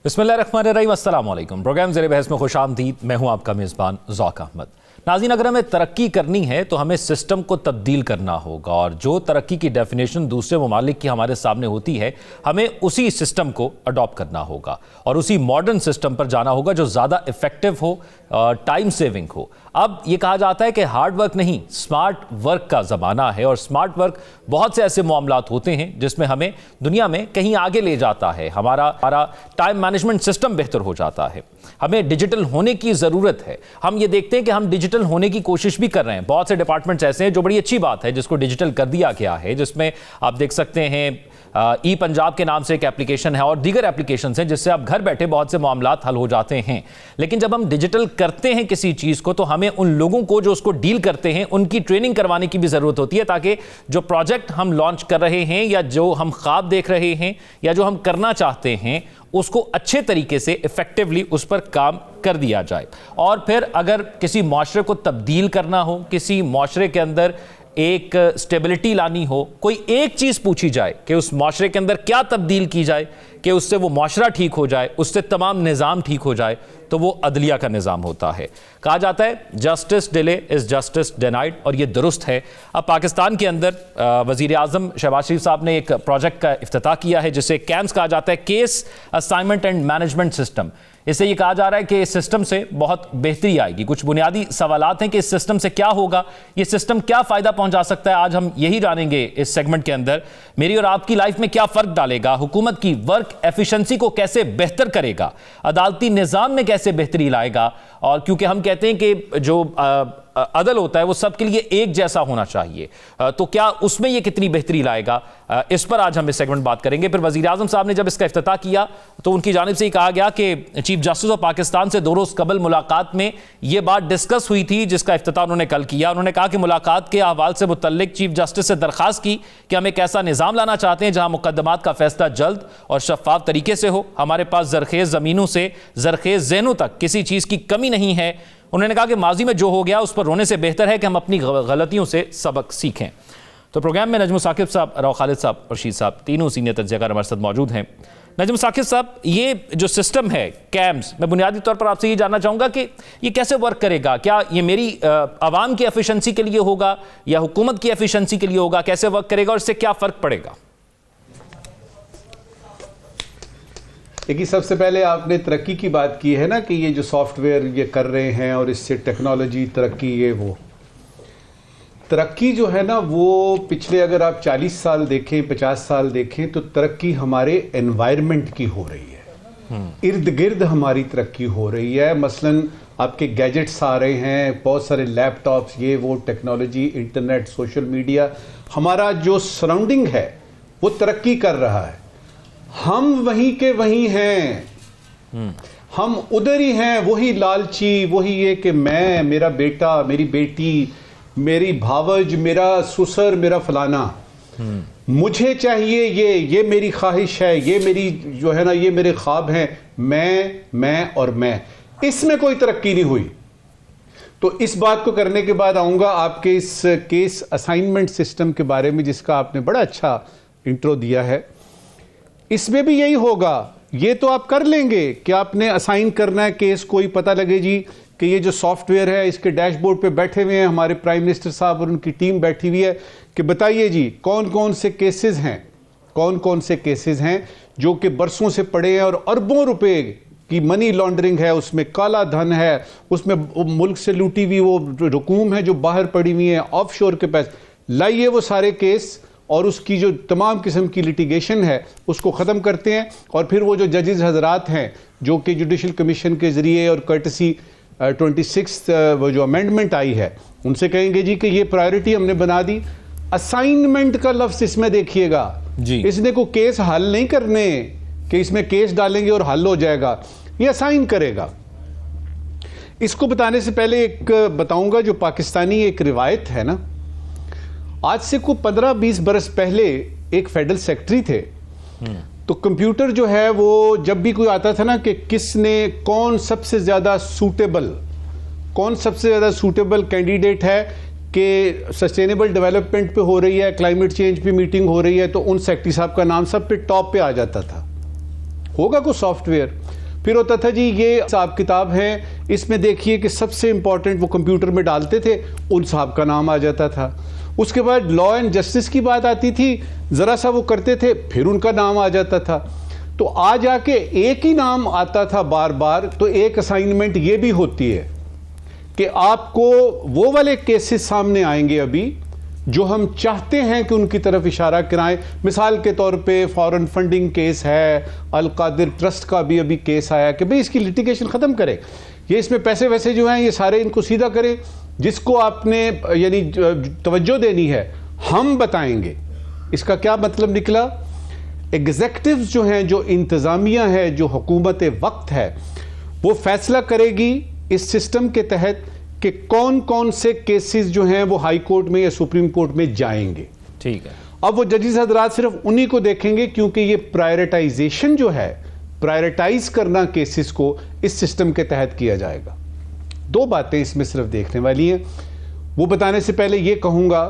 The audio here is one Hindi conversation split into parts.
बिस्मिल्लाहिर्रहमानिर्रहीम, अस्सलाम वालेकुम। प्रोग्राम ज़ेरे बहस में खुशामदीद। मैं हूं आपका मेज़बान ज़ौक अहमद। नाज़रीन, अगर हमें तरक्की करनी है तो हमें सिस्टम को तब्दील करना होगा, और जो तरक्की की डेफिनेशन दूसरे ममालिक की हमारे सामने होती है, हमें उसी सिस्टम को अडॉप्ट करना होगा और उसी मॉडर्न सिस्टम पर जाना होगा जो ज़्यादा इफेक्टिव हो, टाइम सेविंग हो। अब ये कहा जाता है कि हार्ड वर्क नहीं, स्मार्ट वर्क का ज़माना है, और स्मार्ट वर्क बहुत से ऐसे मामलात होते हैं जिसमें हमें दुनिया में कहीं आगे ले जाता है। हमारा टाइम मैनेजमेंट सिस्टम बेहतर हो जाता है। हमें डिजिटल होने की ज़रूरत है। हम ये देखते हैं कि हम डिजिटल होने की कोशिश भी कर रहे हैं। बहुत से डिपार्टमेंट्स ऐसे हैं जो बड़ी अच्छी बात है जिसको डिजिटल कर दिया गया है, जिसमें आप देख सकते हैं ई पंजाब के नाम से एक एप्लीकेशन है और दीगर एप्लीकेशन हैं जिससे आप घर बैठे बहुत से मामलात हल हो जाते हैं। लेकिन जब हम डिजिटल करते हैं किसी चीज़ को, तो हमें उन लोगों को जो उसको डील करते हैं उनकी ट्रेनिंग करवाने की भी ज़रूरत होती है, ताकि जो प्रोजेक्ट हम लॉन्च कर रहे हैं या जो हम ख्वाब देख रहे हैं या जो हम करना चाहते हैं उसको अच्छे तरीके से इफेक्टिवली उस पर काम कर दिया जाए। और फिर अगर किसी माशरे को तब्दील करना हो, किसी माशरे के अंदर एक स्टेबिलिटी लानी हो, कोई एक चीज़ पूछी जाए कि उस माशरे के अंदर क्या तब्दील की जाए कि उससे वो माशरा ठीक हो जाए, उससे तमाम निज़ाम ठीक हो जाए, तो वो अदलिया का निज़ाम होता है। कहा जाता है justice delay is justice denied, और ये दुरुस्त है। अब पाकिस्तान के अंदर वज़ीर आज़म शहबाज शरीफ साहब ने एक प्रोजेक्ट का इफ्तिताह किया है जिसे कैम्स कहा जाता है, case assignment and management system. इससे ये कहा जा रहा है कि इस सिस्टम से बहुत बेहतरी आएगी। कुछ बुनियादी सवालात हैं कि इस सिस्टम से क्या होगा, ये सिस्टम क्या फ़ायदा पहुंचा सकता है, आज हम यही जानेंगे इस सेगमेंट के अंदर। मेरी और आपकी लाइफ में क्या फ़र्क डालेगा, हुकूमत की वर्क एफिशिएंसी को कैसे बेहतर करेगा, अदालती निज़ाम में कैसे बेहतरी लाएगा, और क्योंकि हम कहते हैं कि जो अदल होता है वो सबके लिए एक जैसा होना चाहिए, तो क्या उसमें ये कितनी बेहतरी लाएगा, इस पर आज हम इस सेगमेंट बात करेंगे। फिर वज़ीर आज़म साहब ने जब इसका इफ्तिताह किया तो उनकी जानिब से ये कहा गया कि चीफ जस्टिस ऑफ पाकिस्तान से 2 रोज़ कबल मुलाकात में ये बात डिस्कस हुई थी जिसका इफ्तिताह उन्होंने कल किया। उन्होंने कहा कि मुलाकात के अहवाल से मुतल्लिक चीफ जस्टिस से दरख्वास्त की कि हम एक ऐसा निज़ाम लाना चाहते हैं जहाँ मुकदमात का फैसला जल्द और शफाफ तरीके से हो। हमारे पास ज़रखेज़ ज़मीनों से ज़रखेज़ ज़हनों तक किसी चीज़ की कमी नहीं है। उन्होंने कहा कि माजी में जो हो गया उस पर रोने से बेहतर है कि हम अपनी गलतियों से सबक सीखें। तो प्रोग्राम में नजम साकिब साहब, राव खालिद साहब, रशीद साहब, तीनों सीनियर तज्ज़ियाकार हमारे साथ मौजूद हैं। नजम साकिब साहब, ये जो सिस्टम है कैम्स, मैं बुनियादी तौर पर आपसे ये जानना चाहूँगा कि ये कैसे वर्क करेगा? क्या ये मेरी आवाम की एफिशिएंसी के लिए होगा या हुकूमत की एफिशिएंसी के लिए होगा? कैसे वर्क करेगा और इससे क्या फ़र्क पड़ेगा? देखिए, सबसे पहले आपने तरक्की की बात की है ना कि ये जो सॉफ्टवेयर ये कर रहे हैं और इससे टेक्नोलॉजी तरक्की, ये वो तरक्की जो है ना वो पिछले अगर आप 40 साल देखें, 50 साल देखें, तो तरक्की हमारे एनवायरनमेंट की हो रही है। इर्द गिर्द हमारी तरक्की हो रही है। मसलन आपके गैजेट्स आ रहे हैं, बहुत सारे लैपटॉप्स, ये वो टेक्नोलॉजी, इंटरनेट, सोशल मीडिया, हमारा जो सराउंडिंग है वो तरक्की कर रहा है। हम वहीं के वहीं हैं, हम उधर ही हैं, वही लालची, वही ये कि मैं, मेरा बेटा, मेरी बेटी, मेरी भावज, मेरा ससुर, मेरा फलाना, मुझे चाहिए ये मेरी ख्वाहिश है, ये मेरी जो है ना, ये मेरे ख्वाब हैं, मैं और मैं। इसमें कोई तरक्की नहीं हुई। तो इस बात को करने के बाद आऊंगा आपके इस केस असाइनमेंट सिस्टम के बारे में जिसका आपने बड़ा अच्छा इंट्रो दिया है। इसमें भी यही होगा। ये तो आप कर लेंगे कि आपने असाइन करना है केस, कोई पता लगे जी कि ये जो सॉफ्टवेयर है इसके डैशबोर्ड पे बैठे हुए हैं हमारे प्राइम मिनिस्टर साहब और उनकी टीम बैठी हुई है कि बताइए जी कौन कौन से केसेस हैं, कौन कौन से केसेस हैं जो कि बरसों से पड़े हैं और अरबों रुपए की मनी लॉन्ड्रिंग है, उसमें काला धन है, उसमें मुल्क से लूटी हुई वो रकूम है जो बाहर पड़ी हुई है, ऑफशोर के पैसे। लाइए वो सारे केस और उसकी जो तमाम किस्म की लिटिगेशन है उसको ख़त्म करते हैं, और फिर वो जो जजेस हजरात हैं जो कि जुडिशल कमीशन के ज़रिए और कर्टसी 26 वो जो अमेंडमेंट आई है उनसे कहेंगे जी कि ये प्रायोरिटी हमने बना दी। असाइनमेंट का लफ्ज़ इसमें देखिएगा जी, इसने को केस हल नहीं करने कि इसमें केस डालेंगे और हल हो जाएगा, ये असाइन करेगा। इसको बताने से पहले एक बताऊंगा, जो पाकिस्तानी एक रिवायत है ना, आज से को 15-20 बरस पहले एक फेडरल सेक्रेटरी थे, तो कंप्यूटर जो है वो जब भी कोई आता था ना कि कौन सबसे ज़्यादा सूटेबल कैंडिडेट है कि सस्टेनेबल डेवलपमेंट पे हो रही है, क्लाइमेट चेंज पे मीटिंग हो रही है, तो उन सेक्रेटरी साहब का नाम सब पे टॉप पे आ जाता था। होगा कोई सॉफ्टवेयर फिर होता था जी ये हिसाब किताब है, इसमें देखिए कि सबसे इंपॉर्टेंट वो कंप्यूटर में डालते थे, उन साहब का नाम आ जाता था। उसके बाद लॉ एंड जस्टिस की बात आती थी, ज़रा सा वो करते थे, फिर उनका नाम आ जाता था। तो आ जाके एक ही नाम आता था बार बार। तो एक असाइनमेंट ये भी होती है कि आपको वो वाले केसेस सामने आएंगे अभी जो हम चाहते हैं कि उनकी तरफ इशारा कराएं। मिसाल के तौर पे फॉरेन फंडिंग केस है, अल कादिर ट्रस्ट का भी अभी केस आया कि भाई इसकी लिटिगेशन ख़त्म करें, ये इसमें पैसे वैसे जो हैं ये सारे इनको सीधा करें, जिसको आपने यानी तवज्जो देनी है हम बताएंगे। इसका क्या मतलब निकला? एग्जेक्टिव्स जो हैं, जो इंतज़ामिया है, जो हुकूमत वक्त है, वो फैसला करेगी इस सिस्टम के तहत कि कौन कौन से केसेस जो हैं वो हाई कोर्ट में या सुप्रीम कोर्ट में जाएंगे। ठीक है। अब वो जजेस हजरात सिर्फ उन्हीं को देखेंगे, क्योंकि ये प्रायोरिटाइजेशन जो है, प्रायोरिटाइज करना केसेस को इस सिस्टम के तहत किया जाएगा। दो बातें इसमें सिर्फ देखने वाली हैं। वो बताने से पहले ये कहूँगा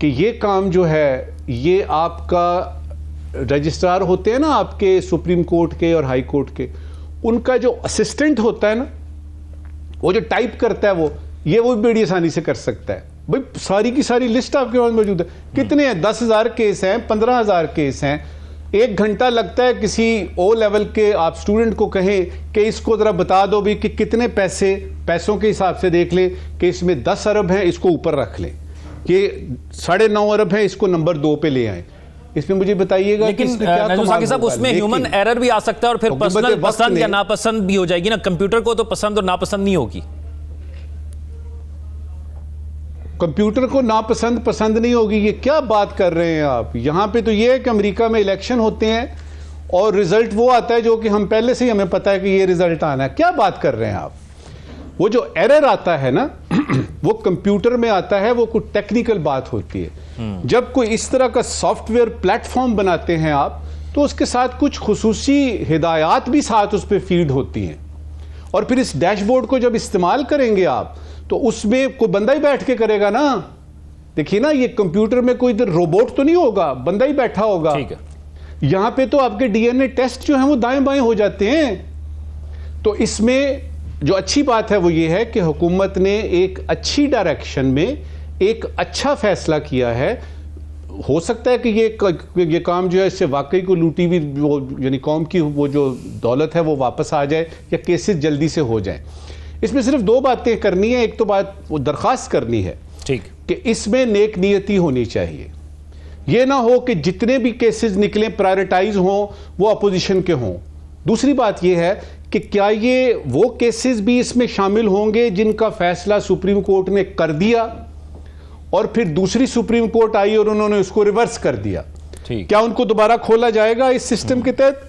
कि ये काम जो है ये आपका रजिस्ट्रार होते हैं ना आपके सुप्रीम कोर्ट के और हाई कोर्ट के, उनका जो असिस्टेंट होता है ना, वो जो टाइप करता है वो बड़ी आसानी से कर सकता है। भाई सारी की सारी लिस्ट आपके पास मौजूद है। कितने हैं? 10,000 केस हैं, 15,000 केस हैं। 1 घंटा लगता है किसी ओ लेवल के आप स्टूडेंट को कहें कि इसको ज़रा बता दो भी कि कितने पैसों के हिसाब से देख लें कि इसमें 10 अरब हैं, इसको ऊपर रख लें, ये 9.5 अरब हैं, इसको नंबर 2 पे ले आए। इसमें मुझे बताइएगा लेकिन साहब उसमें ह्यूमन एरर भी आ सकता है और फिर पर्सनल पसंद या नापसंद भी हो जाएगी ना। कंप्यूटर को तो पसंद और नापसंद नहीं होगी। कंप्यूटर को नापसंद पसंद नहीं होगी, ये क्या बात कर रहे हैं आप? यहां पे तो ये है कि अमेरिका में इलेक्शन होते हैं और रिजल्ट वो आता है जो कि हम पहले से ही हमें पता है कि ये रिजल्ट आना है। क्या बात कर रहे हैं आप? वो जो एरर आता है ना वो कंप्यूटर में आता है, वो कोई टेक्निकल बात होती है। जब कोई इस तरह का सॉफ्टवेयर प्लेटफॉर्म बनाते हैं आप, तो उसके साथ कुछ खुसूसी हिदायत भी साथ उस पर फीड होती हैं। और फिर इस डैशबोर्ड को जब इस्तेमाल करेंगे आप, तो उसमें कोई बंदा ही बैठ के करेगा ना। देखिए ना, ये कंप्यूटर में कोई इधर रोबोट तो नहीं होगा, बंदा ही बैठा होगा। ठीक है। यहां पे तो आपके डीएनए टेस्ट जो हैं वो दाएं बाएं हो जाते हैं। तो इसमें जो अच्छी बात है वो ये है कि हुकूमत ने एक अच्छी डायरेक्शन में एक अच्छा फैसला किया है। हो सकता है कि ये काम जो है इससे वाकई को लूटी हुई वो यानी कौम की वो जो दौलत है वो वापस आ जाए या केसेस जल्दी से हो जाए। इसमें सिर्फ 2 बातें करनी है। एक तो बात वो दरख्वास्त करनी है, ठीक, कि इसमें नेक नियति होनी चाहिए। ये ना हो कि जितने भी केसेस निकलें प्रायोरिटाइज हों वो अपोजिशन के हों। दूसरी बात यह है कि क्या ये वो केसेस भी इसमें शामिल होंगे जिनका फैसला सुप्रीम कोर्ट ने कर दिया और फिर दूसरी सुप्रीम कोर्ट आई और उन्होंने उसको रिवर्स कर दिया? क्या उनको दोबारा खोला जाएगा इस सिस्टम के तहत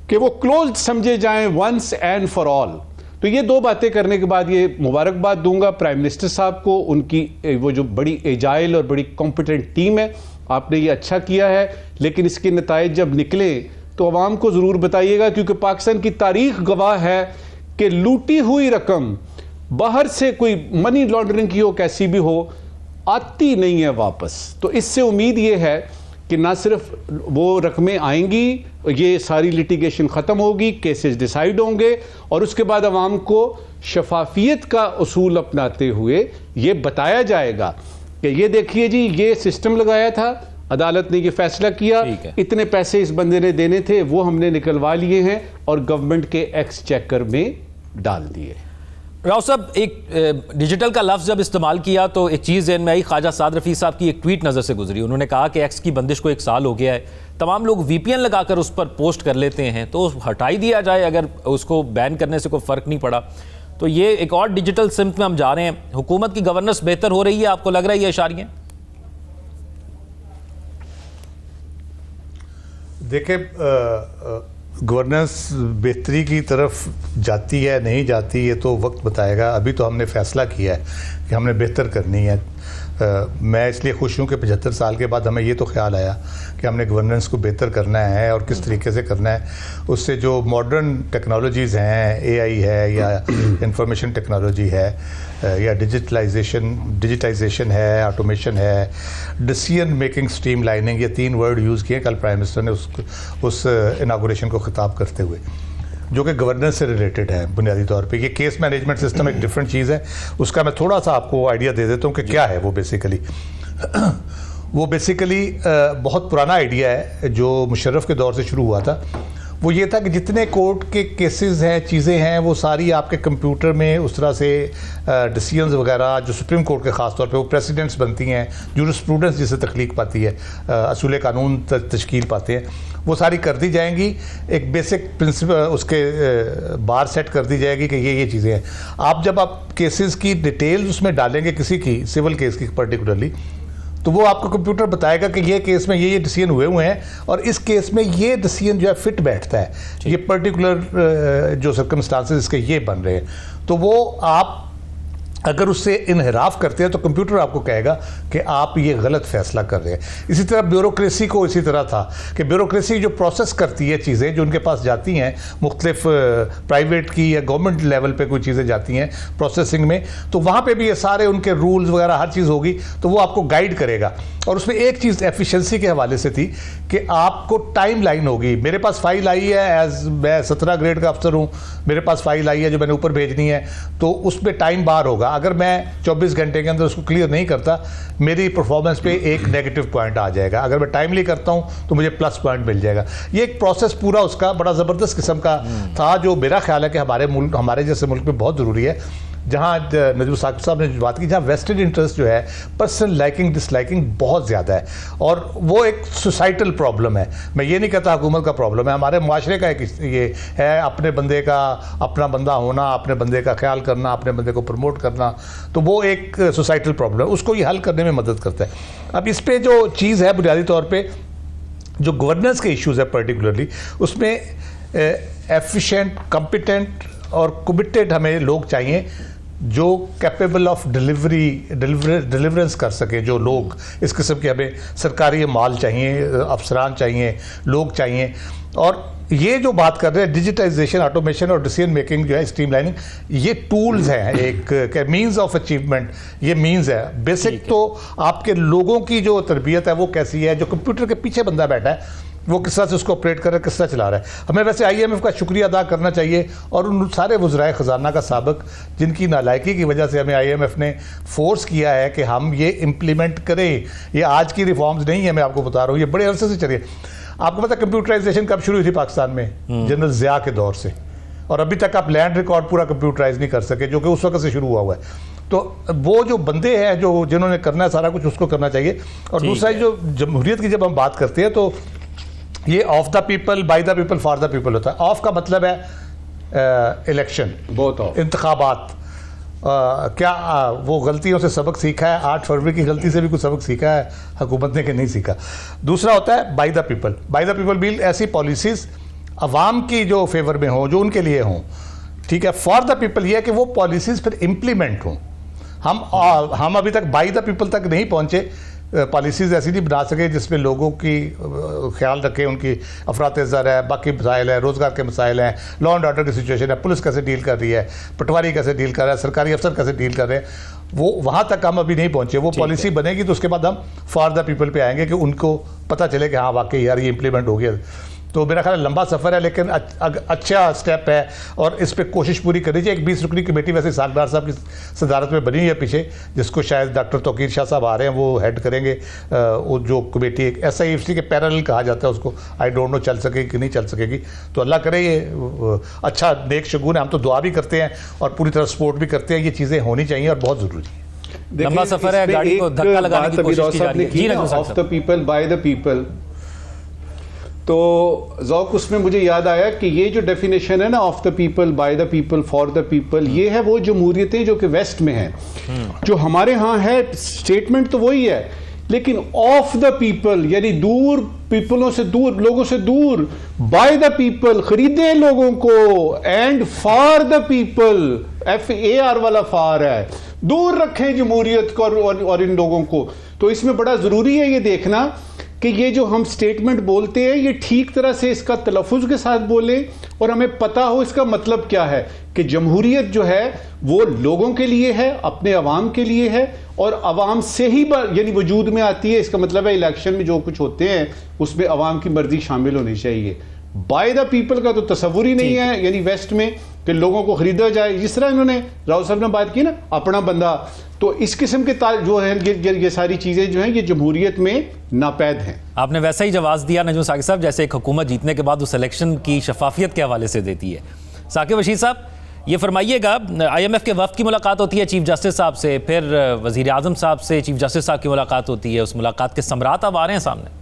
कि वो क्लोज्ड समझे जाएं वंस एंड फॉर ऑल? तो ये 2 बातें करने के बाद ये मुबारकबाद दूंगा प्राइम मिनिस्टर साहब को, उनकी वो जो बड़ी एजाइल और बड़ी कॉम्पिटेंट टीम है, आपने ये अच्छा किया है। लेकिन इसके नताइज जब निकले तो अवाम को ज़रूर बताइएगा, क्योंकि पाकिस्तान की तारीख गवाह है कि लूटी हुई रकम बाहर से कोई मनी लॉन्ड्रिंग की हो, कैसी भी हो, आती नहीं है वापस। तो इससे उम्मीद ये है कि ना सिर्फ वो रकमें आएंगी, ये सारी लिटिगेशन ख़त्म होगी, केसेस डिसाइड होंगे और उसके बाद अवाम को शफाफियत का उसूल अपनाते हुए ये बताया जाएगा कि ये देखिए जी, ये सिस्टम लगाया था, अदालत ने ये फैसला किया, इतने पैसे इस बंदे ने देने थे, वो हमने निकलवा लिए हैं और गवर्नमेंट के एक्सचेकर में डाल दिए। राव साहब, एक डिजिटल का लफ्ज़ जब इस्तेमाल किया तो एक चीज़ ज़हन में आई। ख्वाजा साद रफ़ी साहब की एक ट्वीट नज़र से गुजरी। उन्होंने कहा कि एक्स की बंदिश को 1 साल हो गया है, तमाम लोग VPN लगाकर उस पर पोस्ट कर लेते हैं, तो हटाई दिया जाए अगर उसको बैन करने से कोई फ़र्क नहीं पड़ा। तो ये एक और डिजिटल सिमत में हम जा रहे हैं। हुकूमत की गवर्नेंस बेहतर हो रही है, आपको लग रहा है ये इशारे? देखिए, गवर्नेंस बेहतरी की तरफ जाती है नहीं जाती, ये तो वक्त बताएगा। अभी तो हमने फैसला किया है कि हमने बेहतर करनी है। मैं इसलिए खुश हूँ कि 75 साल के बाद हमें ये तो ख्याल आया कि हमने गवर्नेंस को बेहतर करना है और किस तरीके से करना है। उससे जो मॉडर्न टेक्नोलॉजीज़ हैं, AI है या इंफॉर्मेशन टेक्नोलॉजी है या डिजिटाइजेशन है, ऑटोमेशन है, डिसीजन मेकिंग स्ट्रीमलाइनिंग, ये 3 वर्ड यूज़ किए कल प्राइम मिनिस्टर ने उस इनागोरेशन को ख़िताब करते हुए। जो कि गवर्नेंस से रिलेटेड है बुनियादी तौर पे। ये केस मैनेजमेंट सिस्टम एक डिफरेंट चीज़ है, उसका मैं थोड़ा सा आपको आइडिया दे देता हूँ कि क्या है वो बेसिकली। वो बेसिकली बहुत पुराना आइडिया है जो मुशर्रफ के दौर से शुरू हुआ था। वो ये था कि जितने कोर्ट के केसेस हैं, चीज़ें हैं, वो सारी आपके कंप्यूटर में उस तरह से डिसीजंस वगैरह जो सुप्रीम कोर्ट के ख़ास तौर पे वो प्रेसिडेंट्स बनती हैं, जूरिस्प्रूडेंस जिसे तख्लीक पाती है, असूल कानून तश्कील पाते हैं, वो सारी कर दी जाएंगी। एक बेसिक प्रिंसिपल उसके बार सेट कर दी जाएगी कि ये चीज़ें हैं। आप जब आप केसेस की डिटेल्स उसमें डालेंगे, किसी की सिविल केस की पर्टिकुलरली, तो वो आपको कंप्यूटर बताएगा कि ये केस में ये डिसीजन हुए हैं और इस केस में ये डिसीजन जो है फिट बैठता है, ये पर्टिकुलर जो सर्कमस्टांसेस इसके ये बन रहे हैं। तो वो आप अगर उससे इनहराफ करते हैं तो कंप्यूटर आपको कहेगा कि आप ये गलत फैसला कर रहे हैं। इसी तरह ब्यूरोक्रेसी को इसी तरह था कि ब्यूरोक्रेसी जो प्रोसेस करती है चीज़ें जो उनके पास जाती हैं, मुख्तलिफ प्राइवेट की या गवर्नमेंट लेवल पे कोई चीज़ें जाती हैं प्रोसेसिंग में, तो वहाँ पे भी ये सारे उनके रूल्स वगैरह हर चीज़ होगी, तो वो आपको गाइड करेगा। और उसमें एक चीज़ एफिशिएंसी के हवाले से थी कि आपको टाइम लाइन होगी। मेरे पास फाइल आई है, एज मैं 17 ग्रेड का अफसर हूँ, मेरे पास फाइल आई है जो मैंने ऊपर भेजनी है, तो उसमें टाइम बार होगा। अगर मैं 24 घंटे के अंदर उसको क्लियर नहीं करता, मेरी परफॉर्मेंस पे एक नेगेटिव पॉइंट आ जाएगा। अगर मैं टाइमली करता हूँ तो मुझे प्लस पॉइंट मिल जाएगा। ये एक प्रोसेस पूरा उसका बड़ा ज़बरदस्त किस्म का था, जो मेरा ख्याल है कि हमारे जैसे मुल्क में बहुत ज़रूरी है, जहाँ नजरुल साकिब साहब ने जो बात की, जहाँ वेस्टेड इंटरेस्ट जो है, पर्सनल लाइकिंग डिसलाइकिंग बहुत ज़्यादा है, और वो एक सोसाइटल प्रॉब्लम है। मैं ये नहीं कहता हुकूमत का प्रॉब्लम है, हमारे माशरे का एक ये है, अपने बंदे का अपना बंदा होना, अपने बंदे का ख्याल करना, अपने बंदे को प्रमोट करना, तो वो एक सोसाइटल प्रॉब्लम है, उसको ये हल करने में मदद करता है। अब इस पर जो चीज़ है बुनियादी तौर पर जो गवर्नेंस के इश्यूज़ है पर्टिकुलरली, उसमें एफिशिएंट, कॉम्पिटेंट और कमिटेड हमें लोग चाहिए जो कैपेबल ऑफ डिलीवरेंस कर सके। जो लोग इस किस्म के, हमें सरकारी माल चाहिए, अफसरान चाहिए, लोग चाहिए। और ये जो बात कर रहे हैं डिजिटाइजेशन, ऑटोमेशन और डिसीजन मेकिंग जो है, स्ट्रीमलाइनिंग, ये टूल्स हैं, एक मींस ऑफ अचीवमेंट, ये मींस है। बेसिक तो आपके लोगों की जो तरबियत है वो कैसी है, जो कंप्यूटर के पीछे बंदा बैठा है वो किस तरह से उसको ऑपरेट कर रहा है, किस तरह चला रहा है। हमें वैसे IMF का शुक्रिया अदा करना चाहिए और उन सारे वज़राए ख़जाना का साबिक, जिनकी नालायकी की वजह से हमें IMF ने फोर्स किया है कि हम ये इम्प्लीमेंट करें। ये आज की रिफॉर्म्स नहीं है, मैं आपको बता रहा हूँ, ये बड़े अरसे से चलिए। आपको पता कंप्यूटराइजेशन कब शुरू हुई थी पाकिस्तान में? जनरल ज़िया के दौर से, और अभी तक आप लैंड रिकॉर्ड पूरा कंप्यूटराइज नहीं कर सके, जो कि उस वक्त से शुरू हुआ है। तो वो जो बंदे हैं जो जिन्होंने करना है सारा कुछ, उसको करना चाहिए। और दूसरा जो जमहूरियत की जब हम बात करते हैं तो ये of the people, by the people, for the people होता है। ऑफ का मतलब है इलेक्शन, बहुत इंतखाबात। क्या वो गलतियों से सबक सीखा है? 8 फरवरी की गलती से भी कुछ सबक सीखा है हुकूमत ने कि नहीं सीखा? दूसरा होता है by the people. By the people bill ऐसी पॉलिसीज़ अवाम की जो फेवर में हो, जो उनके लिए हों, ठीक है। फॉर द पीपल ये है कि वो पॉलिसीज़ फिर इम्प्लीमेंट हों। हम अभी तक बाय द पीपल तक नहीं पहुँचे, पॉलिसीज़ ऐसी नहीं बना सके जिसमें लोगों की ख्याल रखें, उनकी अफरात-ए-ज़र है, बाकी मसाइल है, रोज़गार के मसाइल हैं, लॉ एंड ऑर्डर की सिचुएशन है, पुलिस कैसे डील कर रही है, पटवारी कैसे डील कर रहा है, सरकारी अफसर कैसे डील कर रहे हैं, वो वहाँ तक हम अभी नहीं पहुँचे। वो पॉलिसी बनेगी तो उसके बाद हम फॉर द पीपल पे आएंगे कि उनको पता चले कि हाँ वाकई यार ये इम्प्लीमेंट हो गया। तो मेरा ख्याल लंबा सफ़र है, लेकिन अच्छा स्टेप है और इस पर कोशिश पूरी करनी चाहिए। एक 20 रुकनी कमेटी वैसे सागदार साहब की सदारत में बनी हुई है पीछे, जिसको शायद डॉक्टर तौकीर शाह साहब आ रहे हैं, वो हेड करेंगे। वो जो कमेटी एक SIFC के पैरेलल कहा जाता है उसको, आई डोंट नो चल सकेगी कि नहीं चल सकेगी, तो अल्लाह करे ये अच्छा नेक शगुन है। हम तो दुआ भी करते हैं और पूरी तरह सपोर्ट भी करते हैं, ये चीज़ें होनी चाहिए और बहुत ज़रूरी है। लंबा सफ़र है, गाड़ी को धक्का लगाने की कोशिश की जा रही है। Of the people, by the people, तो ज़ौक उसमें मुझे याद आया कि ये जो डेफिनेशन है ना, of the people, by the people, for the people, ये है वो जमहूरियतें जो कि वेस्ट में हैं। जो हमारे यहाँ है स्टेटमेंट तो वही है, लेकिन ऑफ द पीपल यानी दूर, पीपलों से दूर, लोगों से दूर, बाय द पीपल खरीदे लोगों को, and for the people, FAR वाला फार है, दूर रखें जमहूरियत को और इन लोगों को। तो इसमें बड़ा जरूरी है ये देखना कि ये जो हम स्टेटमेंट बोलते हैं ये ठीक तरह से इसका तलफ़ुज़ के साथ बोलें और हमें पता हो इसका मतलब क्या है, कि जमहूरियत जो है वो लोगों के लिए है, अपने अवाम के लिए है, और अवाम से ही यानी वजूद में आती है। इसका मतलब है इलेक्शन में जो कुछ होते हैं उसमें अवाम की मर्जी शामिल होनी चाहिए, बाय द पीपल का तो तस्वुर ही नहीं है, यानी वेस्ट में कि लोगों को खरीदा जाए। जिस तरह इन्होंने राव साहब ने बात की ना, अपना बंदा, तो इस किस्म के जो है ये सारी चीज़ें जो हैं ये जमहूरियत में नापैद हैं। आपने वैसा ही जवाब दिया नजूम साकिब साहब जैसे एक हुकूमत जीतने के बाद उस इलेक्शन की शफाफियत के हवाले से देती है। साकिब रशीद साहब, ये फरमाइएगा, IMF के वफ्द की मुलाकात होती है चीफ जस्टिस साहब से, फिर वज़ीर आज़म साहब से चीफ जस्टिस साहब की मुलाकात होती है, उस मुलाकात के समरात अब आ रहे हैं सामने?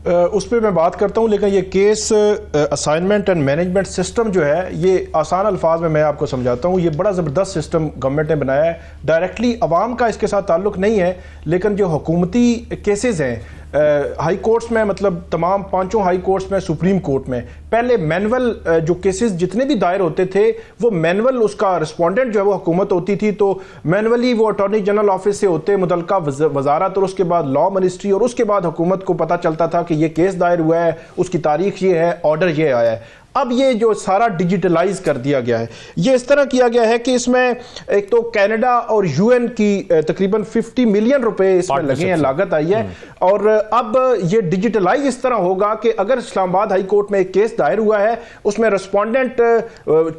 उस पर मैं बात करता हूँ, लेकिन ये case assignment and management system जो है, ये आसान अल्फाज में मैं आपको समझाता हूँ। ये बड़ा ज़बरदस्त सिस्टम गवर्नमेंट ने बनाया है। डायरेक्टली अवाम का इसके साथ ताल्लुक़ नहीं है, लेकिन जो हुकूमती केसेस हैं हाई कोर्ट्स में, मतलब तमाम 5 हाई कोर्ट्स में, सुप्रीम कोर्ट में, पहले मैनुअल जो केसेस जितने भी दायर होते थे वो मैनुअल, उसका रिस्पोंडेंट जो है वो हुकूमत होती थी, तो मैनुअली वो अटॉर्नी जनरल ऑफिस से होते मुतलका वजारत और उसके बाद लॉ मिनिस्ट्री और उसके बाद हुकूमत को पता चलता था कि ये केस दायर हुआ है, उसकी तारीख ये है, ऑर्डर ये आया है। अब ये जो सारा डिजिटलाइज कर दिया गया है, ये इस तरह किया गया है कि इसमें एक तो कनाडा और UN की तकरीबन 50 मिलियन रुपए इसमें लगे हैं, लागत आई है। और अब ये डिजिटलाइज इस तरह होगा कि अगर इस्लामाबाद हाई कोर्ट में एक केस दायर हुआ है, उसमें रिस्पोंडेंट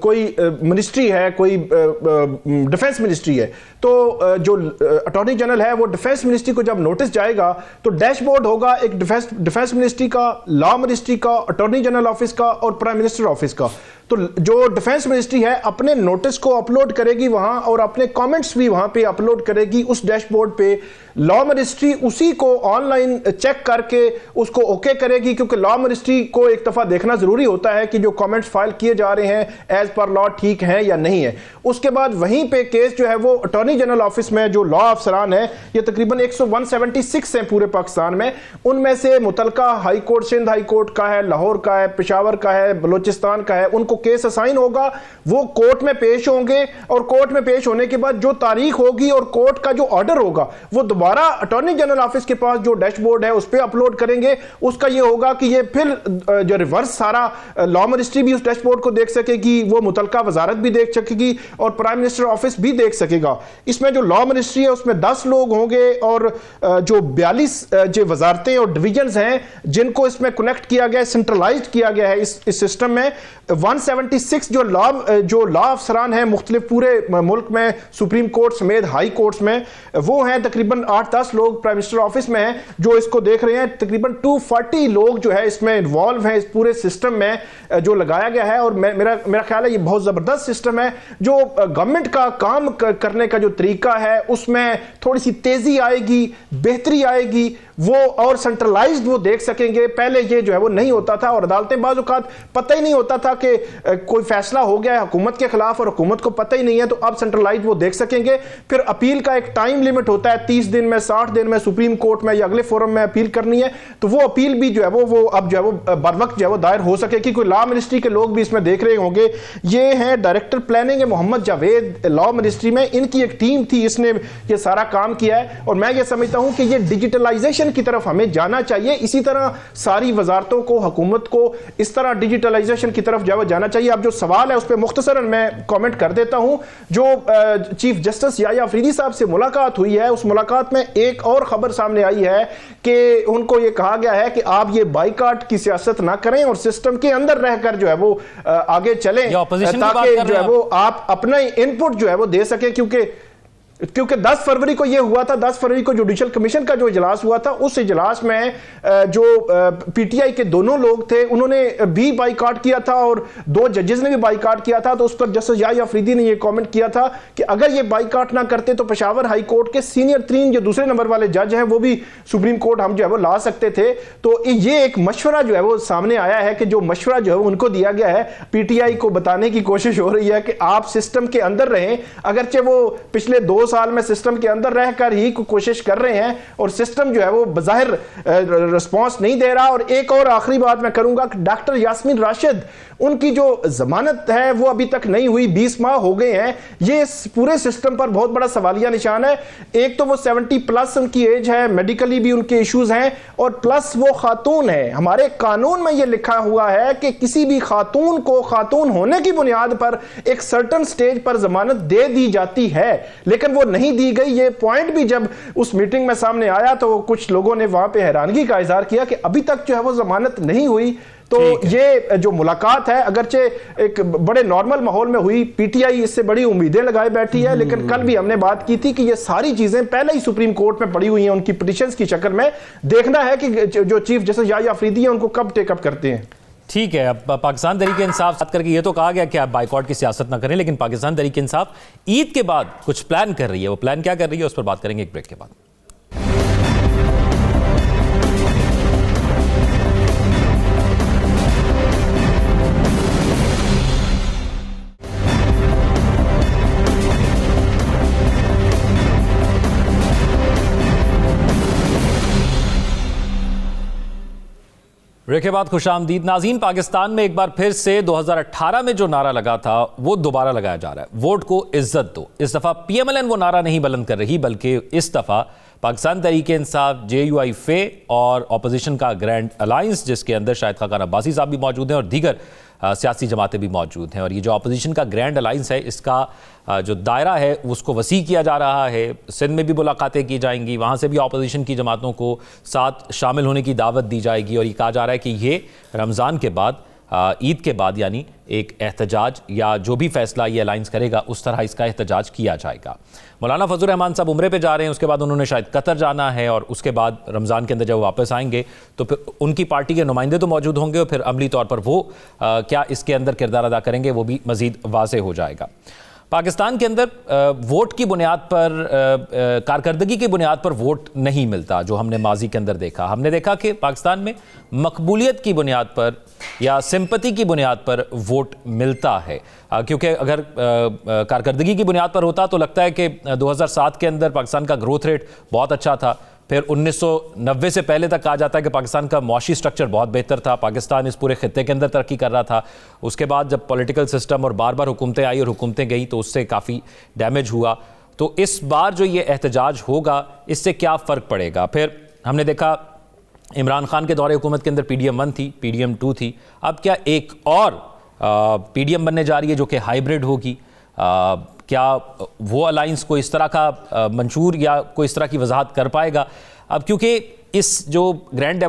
कोई मिनिस्ट्री है, कोई डिफेंस मिनिस्ट्री है, तो जो अटॉर्नी जनरल है वो डिफेंस मिनिस्ट्री को जब नोटिस जाएगा तो डैशबोर्ड होगा एक डिफेंस मिनिस्ट्री का, लॉ मिनिस्ट्री का, अटॉर्नी जनरल ऑफिस का और प्राइम मिनिस्टर ऑफिस का। तो जो डिफेंस मिनिस्ट्री है अपने नोटिस को अपलोड करेगी वहां और अपने कमेंट्स भी वहां पे अपलोड करेगी उस डैशबोर्ड पे। लॉ मिनिस्ट्री उसी को ऑनलाइन चेक करके उसको ओके करेगी, क्योंकि लॉ मिनिस्ट्री को एक दफा देखना जरूरी होता है कि जो कमेंट्स फाइल किए जा रहे हैं एज पर लॉ ठीक है या नहीं है। उसके बाद वहीं पे केस जो है वो अटॉर्नी जनरल ऑफिस में जो लॉ अफसरान है, ये तकरीबन 176 हैं पूरे पाकिस्तान में, उनमें से मुतलका high court, Sindh high court का है, लाहौर का है, पेशावर का है, बलोचिस्तान का है, उनको केस असाइन होगा, वो कोर्ट में पेश होंगे और कोर्ट में पेश होने के बाद जो तारीख होगी और कोर्ट का जो ऑर्डर होगा वो दोबारा अटॉर्नी जनरल ऑफिस के पास जो डैशबोर्ड है उस पर अपलोड करेंगे। उसका ये होगा कि ये फिर जो रिवर्स सारा लॉ मिनिस्ट्री भी उस डैशबोर्ड को देख सकेगी, वो मुतलका वजारत भी देख सकेगी और प्राइम मिनिस्टर ऑफिस भी देख सकेगा। इसमें जो लॉ मिनिस्ट्री है उसमें 10 लोग होंगे और जो 42 जो वजारतें और डिवीजन हैं जिनको इसमें कनेक्ट किया गया है, सेंट्रलाइज्ड किया गया है इस सिस्टम में। 176 जो लॉ अफसरान हैं मुख्तलिफ पूरे मुल्क में, सुप्रीम कोर्ट समेत हाई कोर्ट्स में, वो हैं तकरीबन 8-10 लोग प्राइम मिनिस्टर ऑफिस में हैं जो इसको देख रहे हैं। तकरीबन 240 लोग जो है इसमें इन्वॉल्व हैं इस पूरे सिस्टम में जो लगाया गया है। और मेरा ख्याल है ये बहुत ज़बरदस्त सिस्टम है। जो गवर्नमेंट का काम करने का जो तरीका है उसमें थोड़ी सी तेज़ी आएगी, बेहतरी आएगी, वो और सेंट्रलाइज्ड वो देख सकेंगे। पहले ये जो है वो नहीं होता था और अदालतें बाज़ औक़ात पता ही नहीं होता था कि कोई फैसला हो गया है हुकूमत के खिलाफ और हुकूमत को पता ही नहीं है, तो अब सेंट्रलाइज्ड वो देख सकेंगे। फिर अपील का एक टाइम लिमिट होता है, 30 दिन में, 60 दिन में सुप्रीम कोर्ट में या अगले फोरम में अपील करनी है, तो वो अपील भी जो है वो अब जो है वो बर वक्त जो है वो दायर हो सके कि कोई लॉ मिनिस्ट्री के लोग भी इसमें देख रहे होंगे। ये हैं डायरेक्टर प्लानिंग है मोहम्मद जावेद लॉ मिनिस्ट्री में, इनकी एक टीम थी, इसने ये सारा काम किया है। और मैं ये समझता हूं कि ये डिजिटलाइजेशन की तरफ हमें जाना चाहिए। इसी तरह सारी वजारतों को, हुकूमत को इस तरह डिजिटलाइजेशन की तरफ जाना चाहिए। अब जो सवाल है उस पर मुख्तसरन मैं कमेंट कर देता हूं। जो चीफ जस्टिस याह्या अफरीदी साहब से मुलाकात हुई है, उस मुलाकात में एक और खबर सामने आई है कि उनको ये कहा गया है कि आप ये बाइकाट की सियासत ना करें और सिस्टम के अंदर रहकर जो है वो आगे चलें, ताकि जो है वो आप अपना इनपुट जो है वो दे सके। क्योंकि 10 फरवरी को यह हुआ था, 10 फरवरी को जुडिशल कमीशन का जो इजलास हुआ था, उस इजलास में जो PTI के दोनों लोग थे उन्होंने भी बाइकाट किया था और 2 जजेस ने भी बाइकाट किया था। तो उस पर जस्टिस याह्या अफरीदी ने यह कमेंट किया था कि अगर ये बाइकाट ना करते तो पेशावर हाई कोर्ट के सीनियर 3 जो दूसरे नंबर वाले जज हैं वो भी सुप्रीम कोर्ट हम जो है वो ला सकते थे। तो ये एक मशवरा जो है वो सामने आया है कि जो मशवरा जो है उनको दिया गया है, PTI को बताने की कोशिश हो रही है कि आप सिस्टम के अंदर रहें। अगरचे वो पिछले 2 साल में सिस्टम के अंदर रहकर ही कोशिश कर रहे हैं और सिस्टम जो है वो बज़ाहिर रिस्पांस नहीं दे रहा। और एक और आखिरी बात मैं करूंगा कि डॉक्टर यास्मीन राशिद, उनकी जो जमानत है वो अभी तक नहीं हुई, 20 माह हो गए हैं। ये पूरे सिस्टम पर बहुत बड़ा सवालिया निशान है। एक तो वो 70+ उनकी एज है, मेडिकली भी उनके इश्यूज हैं और प्लस वो खातून है। हमारे कानून में ये लिखा हुआ है कि किसी भी खातून को खातून होने की बुनियाद पर एक सर्टन स्टेज पर जमानत दे दी जाती है, लेकिन वो नहीं दी गई, ये पॉइंट भी जब उस मीटिंग में सामने आया तो कुछ लोगों ने वहां पे हैरानगी का इजहार किया कि अभी तक जो है वो जमानत नहीं हुई। तो ये जो मुलाकात है अगरचे एक बड़े नॉर्मल माहौल में हुई, पीटीआई इससे बड़ी उम्मीदें लगाए बैठी है, लेकिन कल भी हमने बात की थी कि ये सारी चीजें पहले ही सुप्रीम कोर्ट में पड़ी हुई हैं उनकी पिटिशंस की शक्ल में। देखना है कि जो चीफ जस्टिस याह्या अफरीदी है उनको कब टेकअप करते हैं। ठीक है, अब पाकिस्तान तहरीक इंसाफ बात करके ये तो कहा गया कि आप बाइकॉट की सियासत ना करें, लेकिन पाकिस्तान तहरीक इंसाफ ईद के बाद कुछ प्लान कर रही है। वो प्लान क्या कर रही है उस पर बात करेंगे एक ब्रेक के बाद। ब्रेक के बाद खुशामदीद नाज़रीन। पाकिस्तान में एक बार फिर से 2018 में जो नारा लगा था वो दोबारा लगाया जा रहा है, वोट को इज्जत दो। इस दफ़ा पीएमएलएन वो नारा नहीं बुलंद कर रही, बल्कि इस दफ़ा पाकिस्तान तहरीक इंसाफ, JUI फे और अपोजिशन का ग्रैंड अलायंस, जिसके अंदर शाहिद खाकान अब्बासी साहब भी मौजूद हैं और दीगर सियासी जमातें भी मौजूद हैं। और ये जो अपोजिशन का ग्रैंड अलायंस है, इसका जो दायरा है उसको वसी किया जा रहा है। सिंध में भी मुलाकातें की जाएंगी, वहाँ से भी अपोजिशन की जमातों को साथ शामिल होने की दावत दी जाएगी। और ये कहा जा रहा है कि ये रमज़ान के बाद, ईद के बाद, यानी एक एहतजाज या जो भी फैसला ये अलायंस करेगा उस तरह इसका एहतजाज किया जाएगा। मौलाना फजल रहमान साहब उम्रे पे जा रहे हैं, उसके बाद उन्होंने शायद कतर जाना है और उसके बाद रमज़ान के अंदर जब वापस आएंगे तो फिर उनकी पार्टी के नुमाइंदे तो मौजूद होंगे और फिर अमली तौर पर वो क्या इसके अंदर किरदार अदा करेंगे वो भी मज़ीद वाज़ेह हो जाएगा। पाकिस्तान के अंदर वोट की बुनियाद पर, कारकर्दगी की बुनियाद पर वोट नहीं मिलता, जो हमने माजी के अंदर देखा। हमने देखा कि पाकिस्तान में मकबूलियत की बुनियाद पर या सिंपति की बुनियाद पर वोट मिलता है, क्योंकि अगर कारकर्दगी की बुनियाद पर होता तो लगता है कि 2007 के अंदर पाकिस्तान का ग्रोथ रेट बहुत अच्छा था, फिर 1990 से पहले तक कहा जाता है कि पाकिस्तान का मौशी स्ट्रक्चर बहुत बेहतर था, पाकिस्तान इस पूरे खित्ते के अंदर तरक्की कर रहा था। उसके बाद जब पॉलिटिकल सिस्टम और बार बार हुकूमतें आई और हुकूमतें गई तो उससे काफ़ी डैमेज हुआ। तो इस बार जो ये एहतजाज होगा इससे क्या फ़र्क पड़ेगा? फिर हमने देखा इमरान खान के दौरे हुकूमत के अंदर PDM 1 थी, PDM 2 थी, अब क्या एक और PDM बनने जा रही है जो कि हाइब्रिड होगी। क्या वो अलायंस को इस तरह का मंशूर या कोई इस तरह की वजाहत कर पाएगा? अब क्योंकि इस जो ग्रैंड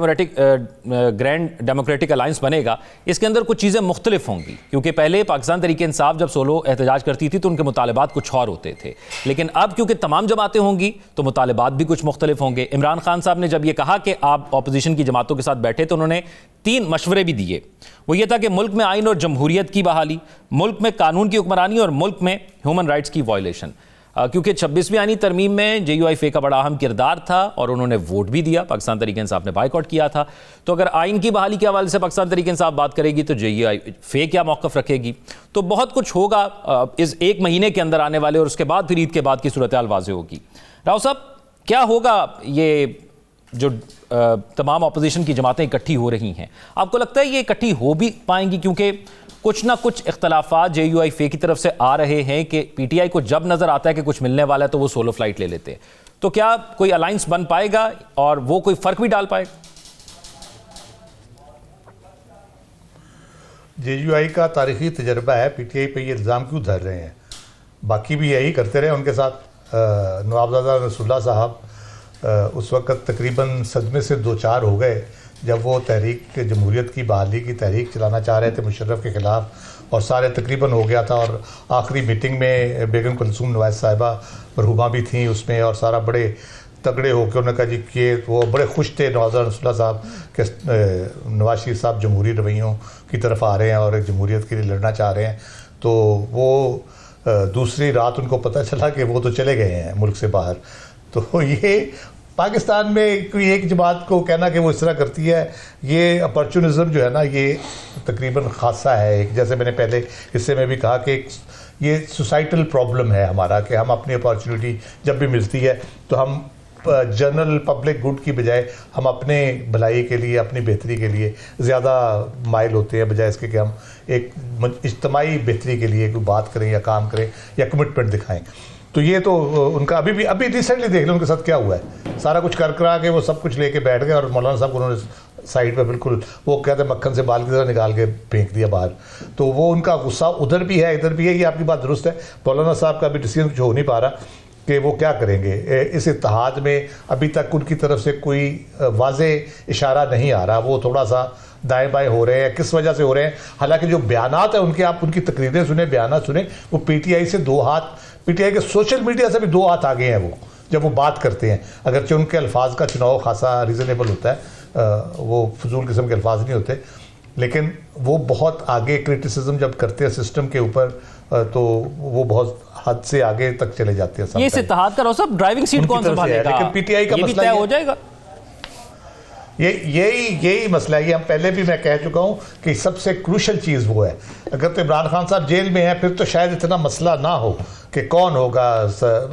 डेमोक्रेटिक अलायंस बनेगा इसके अंदर कुछ चीज़ें मुख्तलिफ होंगी, क्योंकि पहले पाकिस्तान तहरीक इंसाफ जब सोलो एहतजाज करती थी तो उनके मुतालबात कुछ और होते थे, लेकिन अब क्योंकि तमाम जमातें होंगी तो मुतालबात भी कुछ मुख्तलिफ होंगे। इमरान खान साहब ने जब ये कहा कि आप अपोजिशन की जमातों के साथ बैठे तो उन्होंने 3 मशवरे भी दिए। वो ये था कि मुल्क में आइन और जमहूरियत की बहाली, मुल्क में कानून की हुक्मरानी और मुल्क में ह्यूमन राइट्स की वायलेशन, क्योंकि 26वीं आईनी तरमीम में JUI फे का बड़ा अहम किरदार था और उन्होंने वोट भी दिया, पाकिस्तान तहरीक इंसाफ ने बाइकआउट किया था। तो अगर आइन की बहाली के हवाले से पाकिस्तान तहरीक इंसाफ बात करेगी तो JUI फे क्या मौक़िफ़ रखेगी, तो बहुत कुछ होगा इस 1 महीने के अंदर आने वाले, और उसके बाद फिर ईद के बाद की सूरत हाल वाज़ेह होगी। राव साहब, क्या होगा ये जो तमाम अपोजिशन की जमातें इकट्ठी हो रही हैं, आपको लगता है ये इकट्ठी हो भी पाएंगी? क्योंकि कुछ ना कुछ इख्तलाफात JUI फे की तरफ से आ रहे हैं कि PTI को जब नज़र आता है कि कुछ मिलने वाला है तो वो सोलो फ्लाइट ले लेते हैं। तो क्या कोई अलायंस बन पाएगा और वो कोई फ़र्क भी डाल पाएगा? JUI का तारीखी तजर्बा है, PTI पे ये इल्ज़ाम क्यों धर रहे हैं? बाकी भी यही करते रहे उनके साथ। नवाबजादा नसरुल्लाह साहब उस वक़्त तकरीबन सदमे से 2-4 हो गए जब वो तहरीक जमहूरियत की बहाली की तहरीक चलाना चाह रहे थे मुशर्रफ के ख़िलाफ़, और सारे तकरीबन हो गया था। और आखिरी मीटिंग में बेगम कुलसूम नवाज़ साहिबा मरहूमा भी थी उसमें, और सारा बड़े तगड़े होकर उन्होंने कहा जी कि वो बड़े खुश थे नवाज़ा रसूलुल्लाह साहब के नवाज शरीफ साहब जमहूरी रवैयों की तरफ आ रहे हैं और जमहूरियत के लिए लड़ना चाह रहे हैं। तो वो दूसरी रात उनको पता चला कि वो तो चले गए हैं मुल्क से बाहर। तो ये पाकिस्तान में कोई एक जमात को कहना कि वो इस तरह करती है, ये अपॉर्चुनिज्म जो है ना, ये तकरीबन खासा है। एक जैसे मैंने पहले हिस्से में भी कहा कि ये सोसाइटल प्रॉब्लम है हमारा कि हम अपनी अपॉर्चुनिटी जब भी मिलती है तो हम जनरल पब्लिक गुड की बजाय हम अपने भलाई के लिए, अपनी बेहतरी के लिए ज़्यादा माइल होते हैं, बजाय इसके कि हम एक इज्तिमाई बेहतरी के लिए कोई बात करें या काम करें या कमिटमेंट दिखाएं। तो ये तो उनका अभी रिसेंटली देख लें उनके साथ क्या हुआ है। सारा कुछ कर करा के वो सब कुछ लेके बैठ गए और मौलाना साहब को उन्होंने साइड पे बिल्कुल वो कहते हैं मक्खन से बाल की तरह निकाल के फेंक दिया बाहर। तो वो उनका गुस्सा उधर भी है इधर भी है, ये आपकी बात दुरुस्त है। मौलाना साहब का भी डिसीजन कुछ हो नहीं पा रहा। कि वो क्या करेंगे। इस इत्तेहाद में अभी तक उनकी तरफ से कोई वाज़े इशारा नहीं आ रहा, वो थोड़ा सा दाएं बाएं हो रहे हैं। किस वजह से हो रहे हैं? हालांकि जो बयानात है उनके, आप उनकी तकरीरें सुने, बयानात सुने, वो पीटीआई से दो हाथ, पीटीआई के सोशल मीडिया से भी दो हाथ आगे हैं वो, जब वो बात करते हैं। अगरचे उनके अल्फाज का चुनाव खासा रीज़नेबल होता है, वो फजूल किस्म के अल्फाज नहीं होते, लेकिन वो बहुत आगे क्रिटिसिज्म जब करते हैं सिस्टम के ऊपर, तो वो बहुत हद से आगे तक चले जाते हैं। ये इस इत्तेहाद का रोसा ड्राइविंग सीट कौन संभालेगा? लेकिन पीटीआई का मसला तय हो जाएगा। यही मसला है। ये हम पहले भी मैं कह चुका हूँ कि सबसे क्रूशल चीज़ वो है। अगर तो इमरान खान साहब जेल में हैं फिर तो शायद इतना मसला ना हो कि कौन होगा।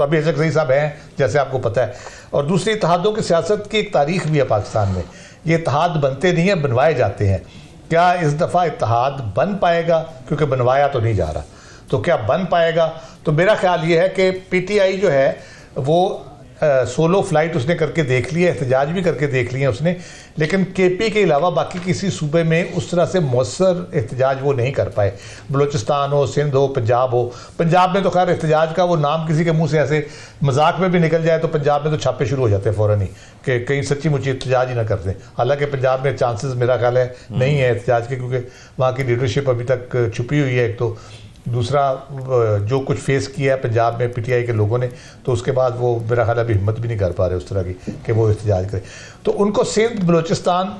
अभी जरदारी साहब हैं जैसे आपको पता है। और दूसरी, इत्तेहादों की सियासत की एक तारीख भी है पाकिस्तान में। ये इत्तेहाद बनते नहीं हैं, बनवाए जाते हैं। क्या इस दफ़ा इत्तेहाद बन पाएगा? क्योंकि बनवाया तो नहीं जा रहा, तो क्या बन पाएगा? तो मेरा ख्याल ये है कि पीटीआई जो है वो सोलो फ्लाइट उसने करके देख लिया, एहतजाज भी करके देख लिया उसने, लेकिन केपी के अलावा बाकी किसी सूबे में उस तरह से मौसर एहतजाज वो नहीं कर पाए। बलूचिस्तान हो, सिंध हो, पंजाब हो। पंजाब में तो खैर एहतजाज का वो नाम किसी के मुंह से ऐसे मजाक में भी निकल जाए तो पंजाब में तो छापे शुरू हो जाते हैं फ़ौरन ही कि कहीं सच्ची मुच्ची एहतजाज ही ना करते। हालांकि पंजाब में चांसेस मेरा ख्याल है नहीं है एहतजाज के, क्योंकि वहाँ की लीडरशिप अभी तक छुपी हुई है एक तो, दूसरा जो कुछ फेस किया है पंजाब में पीटीआई के लोगों ने, तो उसके बाद वो मेरा ख्याल अभी हिम्मत भी नहीं कर पा रहे उस तरह की कि वो एहतजाज करें। तो उनको सिंध, बलूचिस्तान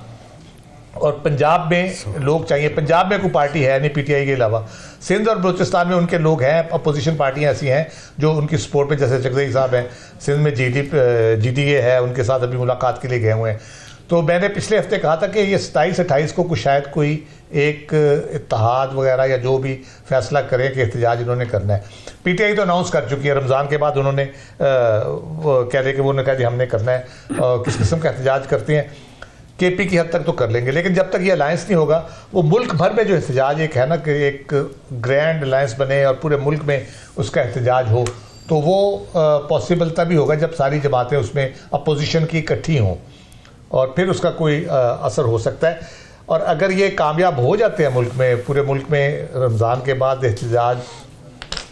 और पंजाब में लोग चाहिए। पंजाब में कोई पार्टी है नहीं पीटीआई के अलावा। सिंध और बलूचिस्तान में उनके लोग हैं, अपोजिशन पार्टियां ऐसी हैं जो उनकी सपोर्ट पे, जैसे चकदई साहब हैं। सिंध में जीडीए है, उनके साथ अभी मुलाकात के लिए गए हुए हैं। तो मैंने पिछले हफ्ते कहा था कि ये 27-28 को शायद कोई एक इत्तेहाद वगैरह या जो भी फैसला करें कि एहतजाज इन्होंने करना है। पीटीआई तो अनाउंस कर चुकी है, रमज़ान के बाद उन्होंने कह रहे कि वो उन्होंने कहा जी हमने करना है। किस किस्म का एहतजाज करते हैं, केपी की हद तक तो कर लेंगे, लेकिन जब तक ये अलायंस नहीं होगा, वो मुल्क भर में जो एहतजाज एक है ना कि एक ग्रैंड अलायंस बने और पूरे मुल्क में उसका एहतजाज हो, तो वो पॉसिबल तभी होगा जब सारी जमातें उसमें अपोजिशन की इकट्ठी हों, और फिर उसका कोई असर हो सकता है। और अगर ये कामयाब हो जाते हैं मुल्क में, पूरे मुल्क में रमज़ान के बाद एहतजाज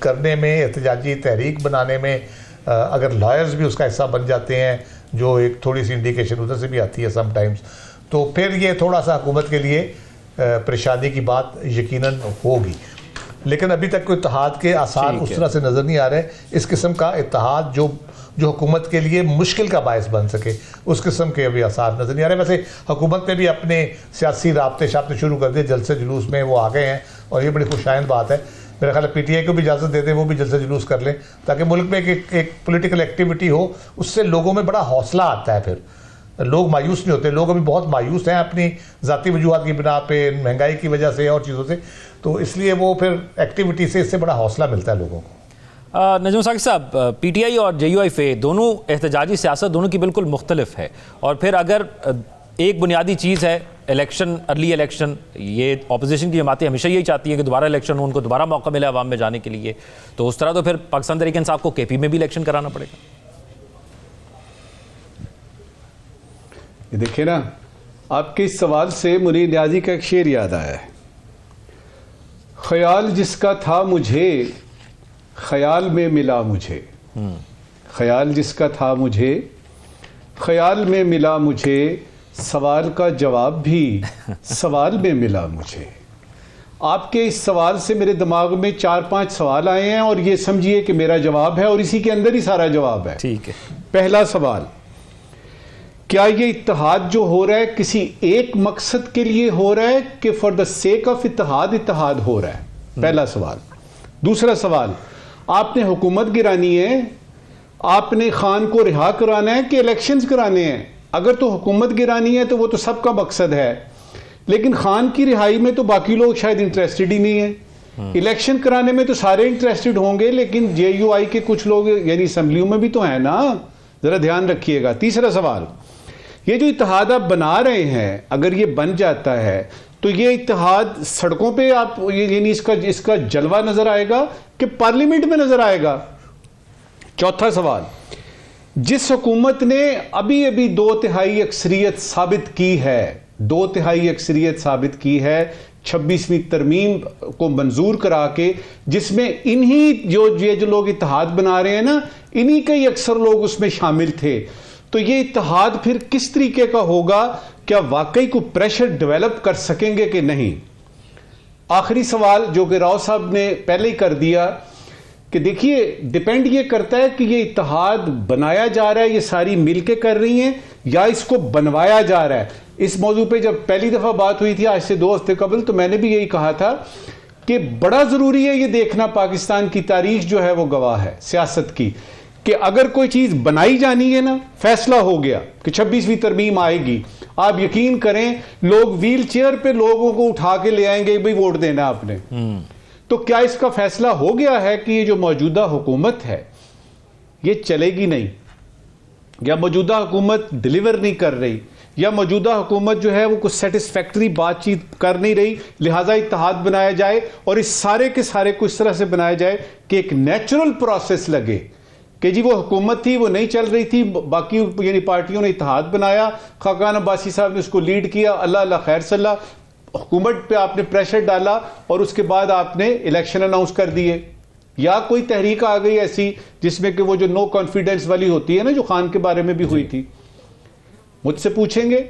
करने में, एहतजाजी तहरीक बनाने में, अगर लॉयर्स भी उसका हिस्सा बन जाते हैं, जो एक थोड़ी सी इंडिकेशन उधर से भी आती है समटाइम्स, तो फिर ये थोड़ा सा हुकूमत के लिए परेशानी की बात यकीनन होगी। लेकिन अभी तक कोई इत्तेहाद के आसार उस तरह से नज़र नहीं आ रहे। इस किस्म का इत्तेहाद जो हुकूमत के लिए मुश्किल का बायस बन सके, उस किस्म के अभी आसार नज़र नहीं आ रहे। वैसे हुकूमत ने भी अपने सियासी राब्ते शाब्ते शुरू कर दिए, जलसे जुलूस में वो आ गए हैं, और ये बड़ी खुशाइंद बात है। मेरा ख्याल है पीटीआई को भी इजाज़त दे दें, वो भी जलसे जुलूस कर लें, ताकि मुल्क में एक पोलिटिकल एक्टिविटी हो। उससे लोगों में बड़ा हौसला आता है, फिर लोग मायूस नहीं होते। लोग अभी बहुत मायूस हैं अपनी ज़ाती वजूहात की बिना पे, महंगाई की वजह से और चीज़ों से, तो इसलिए वो फिर एक्टिविटी से इससे बड़ा हौसला मिलता है लोगों को। नजम साकिब साहब, पीटीआई और JUIF दोनों एहतजाजी सियासत दोनों की बिल्कुल मुख्तलिफ है, और फिर अगर एक बुनियादी चीज़ है इलेक्शन, अर्ली इलेक्शन, ये अपोजिशन की जमातें हमेशा यही चाहती है कि दोबारा इलेक्शन हो, उनको दोबारा मौका मिले अवाम में जाने के लिए, तो उस तरह तो फिर पाकिस्तान तहरीक इंसाफ को केपी में भी इलेक्शन कराना पड़ेगा। ये देखिए ना, आपके इस सवाल से मुनीर न्याजी का एक शेर याद आया है। ख्याल जिसका था मुझे ख्याल में मिला मुझे, ख्याल जिसका था मुझे ख्याल में मिला मुझे, सवाल का जवाब भी सवाल में मिला मुझे। आपके इस सवाल से मेरे दिमाग में 4-5 सवाल आए हैं, और ये समझिए कि मेरा जवाब है, और इसी के अंदर ही सारा जवाब है। ठीक है। पहला सवाल, क्या ये इत्तेहाद जो हो रहा है किसी एक मकसद के लिए हो रहा है कि फॉर द सेक ऑफ इत्तेहाद हो रहा है? पहला सवाल। दूसरा सवाल, आपने हुकूमत गिरानी है, आपने खान को रिहा कराना है कि इलेक्शंस कराने हैं? अगर तो हुकूमत गिरानी है तो वो तो सबका मकसद है, लेकिन खान की रिहाई में तो बाकी लोग शायद इंटरेस्टेड ही नहीं है। इलेक्शन कराने में तो सारे इंटरेस्टेड होंगे, लेकिन JUI के कुछ लोग यानी असम्बलियों में भी तो है ना, जरा ध्यान रखिएगा। तीसरा सवाल, ये जो इत्तेहाद आप बना रहे हैं, अगर ये बन जाता है तो ये इत्तेहाद सड़कों पे आप यानी इसका जलवा नजर आएगा कि पार्लियामेंट में नजर आएगा? चौथा सवाल, जिस हुकूमत ने अभी अभी 2/3 अक्सरियत साबित की है, 2/3 अक्सरियत साबित की है 26वीं तरमीम को मंजूर करा के, जिसमें इन्हीं जो लोग इत्तेहाद बना रहे हैं ना, इन्हीं के ही अक्सर लोग उसमें शामिल थे। तो ये इत्तेहाद फिर किस तरीके का होगा, क्या वाकई को प्रेशर डेवलप कर सकेंगे कि नहीं। आखिरी सवाल जो कि राव साहब ने पहले ही कर दिया कि देखिए, डिपेंड ये करता है कि ये इत्तेहाद बनाया जा रहा है, ये सारी मिलके कर रही हैं, या इसको बनवाया जा रहा है। इस मौजू पे जब पहली दफा बात हुई थी आज से 2 हफ्ते कबल, तो मैंने भी यही कहा था कि बड़ा जरूरी है ये देखना, पाकिस्तान की तारीख जो है वो गवाह है सियासत की, कि अगर कोई चीज बनाई जानी है ना, फैसला हो गया कि 26वीं तरमीम आएगी, आप यकीन करें लोग व्हील चेयर पे लोगों को उठा के ले आएंगे, भाई वोट देना आपने। तो क्या इसका फैसला हो गया है कि ये जो मौजूदा हुकूमत है ये चलेगी नहीं, या मौजूदा हुकूमत डिलीवर नहीं कर रही, या मौजूदा हुकूमत जो है वो कुछ सेटिस्फैक्टरी बातचीत कर नहीं रही, लिहाजा इत्तेहाद बनाया जाए और इस सारे के सारे को इस तरह से बनाया जाए कि एक नेचुरल प्रोसेस लगे कि जी वो हुकूमत थी, वो नहीं चल रही थी, बाकी यानी पार्टियों ने इत्तेहाद बनाया, खाकान अब्बासी साहब ने उसको लीड किया, अल्लाह अल्लाह खैर सल्ला, हुकूमत पे आपने प्रेशर डाला और उसके बाद आपने इलेक्शन अनाउंस कर दिए। या कोई तहरीक आ गई ऐसी जिसमें कि वो जो नो कॉन्फिडेंस वाली होती है ना, जो खान के बारे में भी हुई थी। मुझसे पूछेंगे,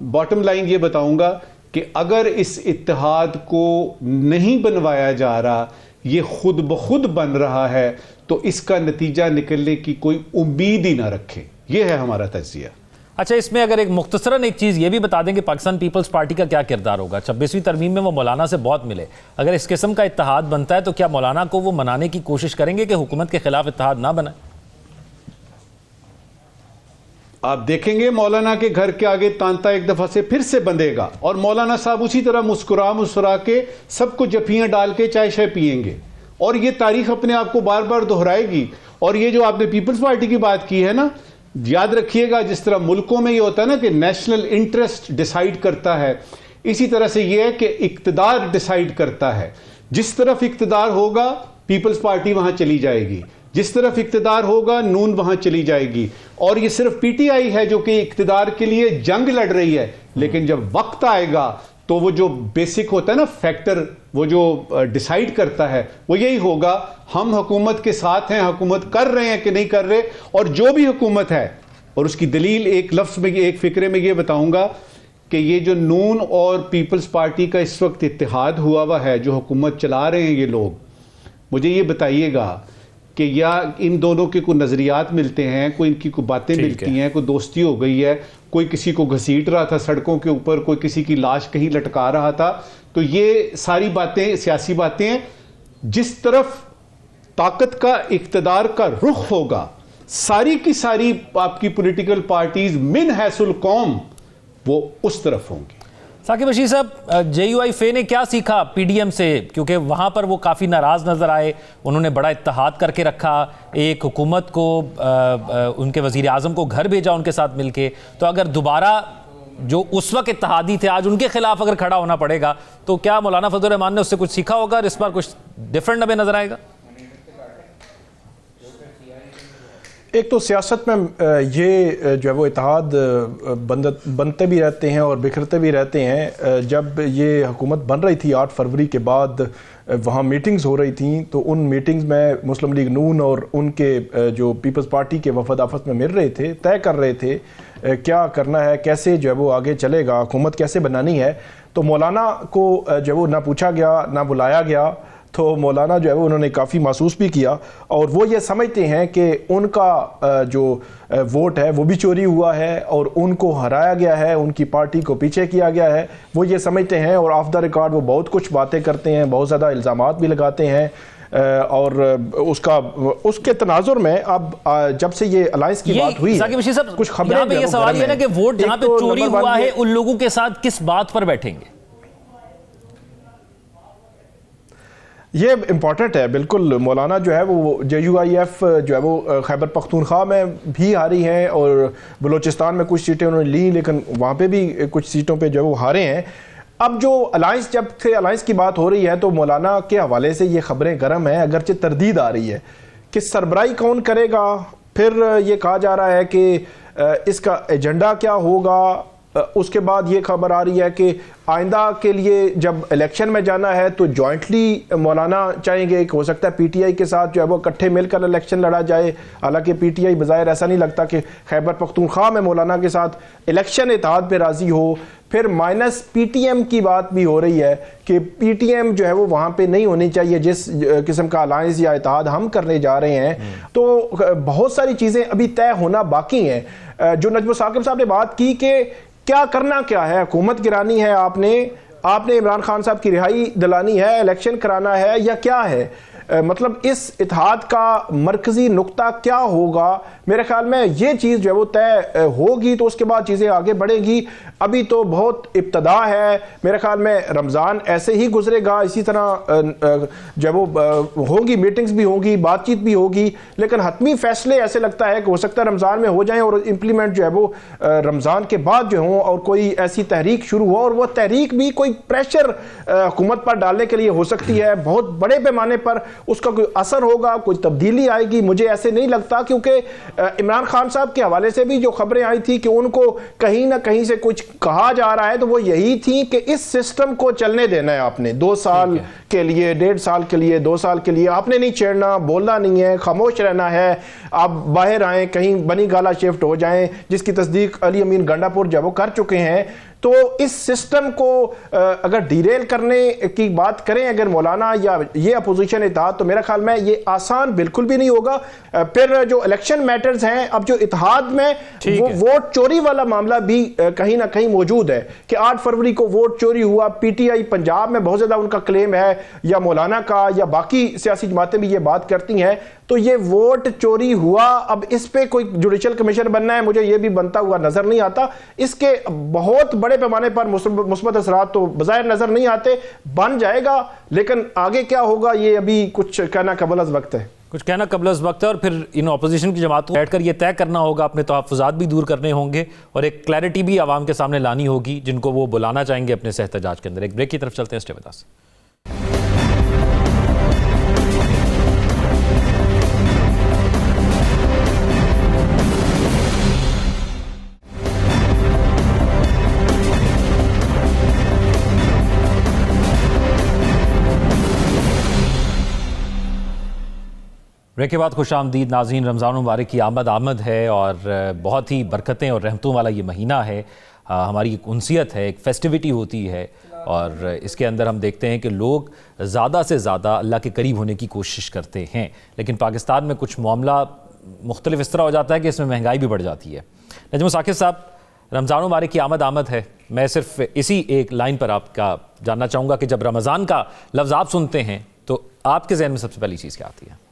बॉटम लाइन ये बताऊंगा कि अगर इस इत्तेहाद को नहीं बनवाया जा रहा, ये खुद ब खुद बन रहा है, तो इसका नतीजा निकलने की कोई उम्मीद ही ना रखे। ये है हमारा तज्जिया। अच्छा, इसमें अगर एक मुख्तसरन एक चीज़ ये भी बता दें कि पाकिस्तान पीपल्स पार्टी का क्या किरदार होगा। 26वीं तरमीम में वो मौलाना से बहुत मिले, अगर इस किस्म का इत्तेहाद बनता है तो क्या मौलाना को वो मनाने की कोशिश करेंगे कि हुकूमत के खिलाफ इत्तेहाद ना बनाए? आप देखेंगे मौलाना के घर के आगे तांता एक दफा से फिर से बंधेगा और मौलाना साहब उसी तरह मुस्कुरा के सबको जफियां डाल के चाय शाय पिएंगे, और ये तारीख अपने आप को बार बार दोहराएगी। और ये जो आपने पीपल्स पार्टी की बात की है ना, याद रखिएगा, जिस तरह मुल्कों में ये होता है ना कि नेशनल इंटरेस्ट डिसाइड करता है, इसी तरह से ये है कि इक्तदार डिसाइड करता है। जिस तरफ इक्तदार होगा पीपल्स पार्टी वहां चली जाएगी, जिस तरफ इक्तदार होगा नून वहां चली जाएगी। और ये सिर्फ पीटीआई है जो कि इक्तदार के लिए जंग लड़ रही है, लेकिन जब वक्त आएगा तो वो जो बेसिक होता है ना फैक्टर, वो जो डिसाइड करता है वो यही होगा, हम हुकूमत के साथ हैं, हुकूमत कर रहे हैं कि नहीं कर रहे। और जो भी हुकूमत है, और उसकी दलील एक लफ्ज में, एक फिक्रे में ये बताऊंगा कि ये जो नून और पीपल्स पार्टी का इस वक्त इत्तेहाद हुआ हुआ है, जो हुकूमत चला रहे हैं ये लोग, मुझे ये बताइएगा कि या इन दोनों के कोई नज़रियात मिलते हैं, कोई इनकी कोई बातें मिलती हैं, कोई दोस्ती हो गई है, कोई किसी को घसीट रहा था सड़कों के ऊपर, कोई किसी की लाश कहीं लटका रहा था। तो ये सारी बातें सियासी बातें हैं। जिस तरफ ताकत का इक्तदार का रुख होगा, सारी की सारी आपकी पॉलिटिकल पार्टीज मिन हैसुल कौम वो उस तरफ होंगी। साकिब बशीर साहब, JUIF ने क्या सीखा पीडीएम से, क्योंकि वहाँ पर वो काफ़ी नाराज़ नज़र आए, उन्होंने बड़ा इत्तेहाद करके रखा, एक हुकूमत को उनके वज़ीर आज़म को घर भेजा उनके साथ मिलके। तो अगर दोबारा जो उस वक्त इत्तेहादी थे आज उनके खिलाफ अगर खड़ा होना पड़ेगा, तो क्या मौलाना फजल रहमान ने उससे कुछ सीखा होगा और इस बार कुछ डिफरेंट हमें नज़र आएगा? एक तो सियासत में ये जो है वो इत्तेहाद बनते भी रहते हैं और बिखरते भी रहते हैं। जब ये हुकूमत बन रही थी 8 फरवरी के बाद, वहाँ मीटिंग्स हो रही थी, तो उन मीटिंग्स में मुस्लिम लीग नून और उनके जो पीपल्स पार्टी के वफद आपस में मिल रहे थे, तय कर रहे थे क्या करना है, कैसे जो है वो आगे चलेगा, हुकूमत कैसे बनानी है। तो मौलाना को जो वो ना पूछा गया ना बुलाया गया, तो मौलाना जो है वो उन्होंने काफ़ी महसूस भी किया, और वो ये समझते हैं कि उनका जो वोट है वो भी चोरी हुआ है और उनको हराया गया है, उनकी पार्टी को पीछे किया गया है, वो ये समझते हैं। और ऑफ द रिकॉर्ड वो बहुत कुछ बातें करते हैं, बहुत ज़्यादा इल्ज़ामात भी लगाते हैं। और उसके तनाजुर में अब जब से ये अलायंस की बात हुई है, कुछ खबरें ये सवाल ये ना कि वोट जहाँ पे चोरी हुआ है उन लोगों के साथ किस बात पर बैठेंगे, ये इम्पॉर्टेंट है। बिल्कुल, मौलाना जो है वो JUIF जो है वो खैबर पख्तूनख्वा में भी हारी हैं और बलूचिस्तान में कुछ सीटें उन्होंने ली, लेकिन वहाँ पे भी कुछ सीटों पे जो है वो हारे हैं। अब जो अलायंस, जब से अलायंस की बात हो रही है, तो मौलाना के हवाले से ये खबरें गर्म हैं, अगरचे तरदीद आ रही है कि सरबराही कौन करेगा। फिर ये कहा जा रहा है कि इसका एजेंडा क्या होगा। उसके बाद ये खबर आ रही है कि आइंदा के लिए जब इलेक्शन में जाना है तो जॉइंटली मौलाना चाहेंगे कि हो सकता है पीटीआई के साथ जो है वो इकट्ठे मिलकर इलेक्शन लड़ा जाए। हालांकि पीटीआई बज़ाहिर ऐसा नहीं लगता कि खैबर पख्तूनख्वा में मौलाना के साथ इलेक्शन इत्तेहाद पे राज़ी हो। फिर माइनस पीटीएम की बात भी हो रही है कि पीटीएम जो है वो वहाँ पे नहीं होनी चाहिए जिस किस्म का अलायंस या इत्तेहाद हम करने जा रहे हैं। तो बहुत सारी चीज़ें अभी तय होना बाकी हैं। जो नजमुल साकिब साहब ने बात की कि क्या करना क्या है, हुकूमत गिरानी है, आपने इमरान खान साहब की रिहाई दिलानी है, इलेक्शन कराना है या क्या है, मतलब इस इत्तेहाद का मरकजी नुक्ता क्या होगा। मेरे ख्याल में ये चीज़ जो है वो तय होगी तो उसके बाद चीज़ें आगे बढ़ेंगी। अभी तो बहुत इब्तदा है, मेरे ख्याल में रमज़ान ऐसे ही गुजरेगा, इसी तरह जो है वो होंगी, मीटिंग्स भी होंगी, बातचीत भी होगी, लेकिन हतमी फैसले ऐसे लगता है कि हो सकता है रमज़ान में हो जाएं और इम्प्लीमेंट जो है वो रमज़ान के बाद जो हो, और कोई ऐसी तहरीक शुरू हो, और वो तहरीक भी कोई प्रेशर हुकूमत पर डालने के लिए हो सकती है, बहुत बड़े पैमाने पर उसका कोई असर होगा, कोई तब्दीली आएगी, मुझे ऐसे नहीं लगता। क्योंकि इमरान खान साहब के हवाले से भी जो खबरें आई थी कि उनको कहीं ना कहीं से कुछ कहा जा रहा है, तो वो यही थी कि इस सिस्टम को चलने देना है आपने 2 साल के लिए, 1.5 साल के लिए, 2 साल के लिए आपने नहीं छेड़ना, बोलना नहीं है, खामोश रहना है। आप बाहर आएँ, कहीं बनी गाला शिफ्ट हो जाएं, जिसकी तस्दीक अली अमीन गंडापुर जब वो कर चुके हैं। तो इस सिस्टम को अगर डिरेल करने की बात करें अगर मौलाना या ये अपोजिशन इत्तेहाद, तो मेरा ख्याल में ये आसान बिल्कुल भी नहीं होगा। फिर जो इलेक्शन मैटर्स हैं, अब जो इत्तेहाद में वो वोट चोरी वाला मामला भी कहीं ना कहीं मौजूद है कि 8 फरवरी को वोट चोरी हुआ। पीटीआई पंजाब में बहुत ज्यादा उनका क्लेम है, या मौलाना का, या बाकी सियासी जमातें भी ये बात करती हैं। तो ये वोट चोरी हुआ, अब इस पे कोई जुडिशल कमीशन बनना है, मुझे ये भी बनता हुआ नजर नहीं आता। इसके बहुत बड़े पैमाने पर मुस्बत असरात तो बज़ाहिर नजर नहीं आते, बन जाएगा, लेकिन आगे क्या होगा ये अभी कुछ कहना कबल वक्त है। कुछ कहना कबल वक्त है, और फिर इन अपोजिशन की जमातों को बैठकर ये तय करना होगा, अपने तहफ़्फ़ुज़ात भी दूर करने होंगे और एक क्लैरिटी भी आवाम के सामने लानी होगी जिनको वो बुलाना चाहेंगे अपने से एहतजाज के अंदर। एक ब्रेक की तरफ चलते हैं, स्टे विद अस। ब्रेक के बाद खुश आमदीद नाज़रीन। रमज़ान मुबारक की आमद है और बहुत ही बरकतें और रहमतों वाला ये महीना है। हमारी एक उनसियत है, एक फेस्टिविटी होती है, और इसके अंदर हम देखते हैं कि लोग ज़्यादा से ज़्यादा अल्लाह के करीब होने की कोशिश करते हैं। लेकिन पाकिस्तान में कुछ मामला मुख्तलिफ इस तरह हो जाता है कि इसमें महंगाई भी बढ़ जाती है। नजमुल साकिब साहब, रमज़ान मुबारक की आमद है, मैं सिर्फ इसी एक लाइन पर आपका जानना चाहूँगा कि जब रमज़ान का लफ्ज़ आप सुनते हैं तो आपके जहन में सबसे पहली चीज़ क्या आती है?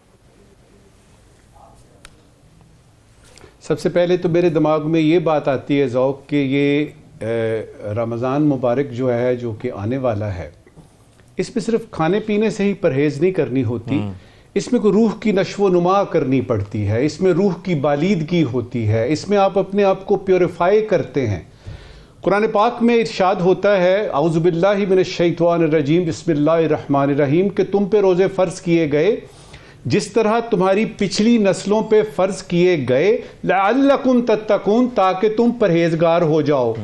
सबसे पहले तो मेरे दिमाग में ये बात आती है ज़ौक़ कि ये रमज़ान मुबारक जो है, जो कि आने वाला है, इसमें सिर्फ खाने पीने से ही परहेज़ नहीं करनी होती, इसमें कोई रूह की नश्व नुमा करनी पड़ती है, इसमें रूह की बालीदगी होती है, इसमें आप अपने आप को प्योरीफाई करते हैं। कुरान पाक में इरशाद होता है, औज़ु बिल्लाहि मिनश शैतानिर रजीम, बिस्मिल्लाहिर रहमानिर रहीम, कि तुम पे रोज़े फ़र्ज़ किए गए जिस तरह तुम्हारी पिछली नस्लों पे फ़र्ज़ किए गए, लअल्लकुम तत्तकून, ताकि तुम परहेजगार हो जाओ।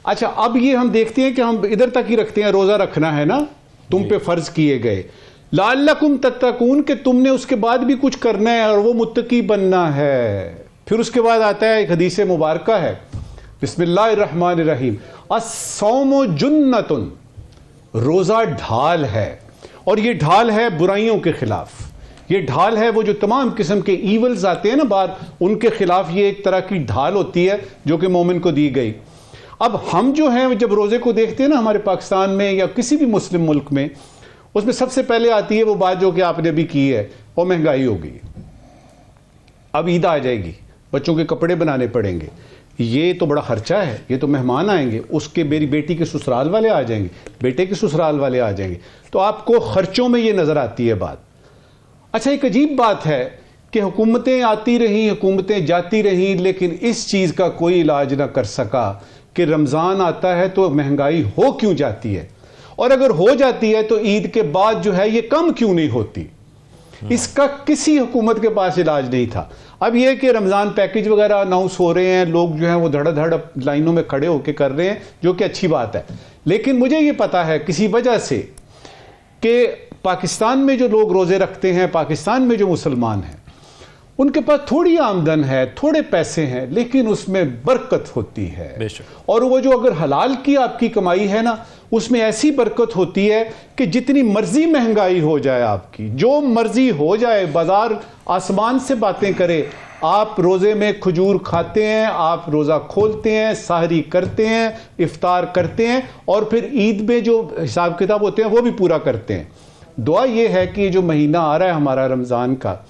अच्छा, अब ये हम देखते हैं कि हम इधर तक ही रखते हैं, रोज़ा रखना है ना, तुम पे फ़र्ज़ किए गए, लअल्लकुम तत्तकून, कि तुमने उसके बाद भी कुछ करना है और वो मुत्तकी बनना है। फिर उसके बाद आता है एक हदीस मुबारक है, बिस्मिल्लाहिर रहमानिर रहीम, अस्सौमु जुन्नतुन, रोज़ा ढाल है, और ये ढाल है बुराइयों के खिलाफ, ये ढाल है वो जो तमाम किस्म के ईवल्स आते हैं ना बाहर, उनके खिलाफ ये एक तरह की ढाल होती है जो कि मोमिन को दी गई। अब हम जो हैं जब रोज़े को देखते हैं ना हमारे पाकिस्तान में या किसी भी मुस्लिम मुल्क में, उसमें सबसे पहले आती है वो बात जो कि आपने भी की है, वो महंगाई होगी। अब ईद आ जाएगी, बच्चों के कपड़े बनाने पड़ेंगे, ये तो बड़ा खर्चा है, ये तो मेहमान आएंगे, उसके मेरी बेटी के ससुराल वाले आ जाएंगे, बेटे के ससुराल वाले आ जाएंगे, तो आपको खर्चों में ये नज़र आती है बात। अच्छा, एक अजीब बात है कि हुकूमतें आती रहीं, हुकूमतें जाती रहीं, लेकिन इस चीज़ का कोई इलाज ना कर सका कि रमज़ान आता है तो महंगाई हो क्यों जाती है, और अगर हो जाती है तो ईद के बाद जो है ये कम क्यों नहीं होती। इसका किसी हुकूमत के पास इलाज नहीं था। अब ये कि रमज़ान पैकेज वगैरह अनाउंस हो रहे हैं, लोग जो हैं वो धड़ाधड़ लाइनों में खड़े होकर कर रहे हैं, जो कि अच्छी बात है। लेकिन मुझे ये पता है किसी वजह से कि पाकिस्तान में जो लोग रोज़े रखते हैं, पाकिस्तान में जो मुसलमान हैं, उनके पास थोड़ी आमदन है, थोड़े पैसे हैं, लेकिन उसमें बरकत होती है। और वो जो अगर हलाल की आपकी कमाई है ना, उसमें ऐसी बरकत होती है कि जितनी मर्जी महंगाई हो जाए, आपकी जो मर्जी हो जाए, बाजार आसमान से बातें करे, आप रोज़े में खजूर खाते हैं, आप रोज़ा खोलते हैं, सहरी करते हैं, इफ्तार करते हैं, और फिर ईद में जो हिसाब किताब होते हैं वो भी पूरा करते हैं। दुआ ये है कि जो महीना आ रहा है हमारा रमज़ान का,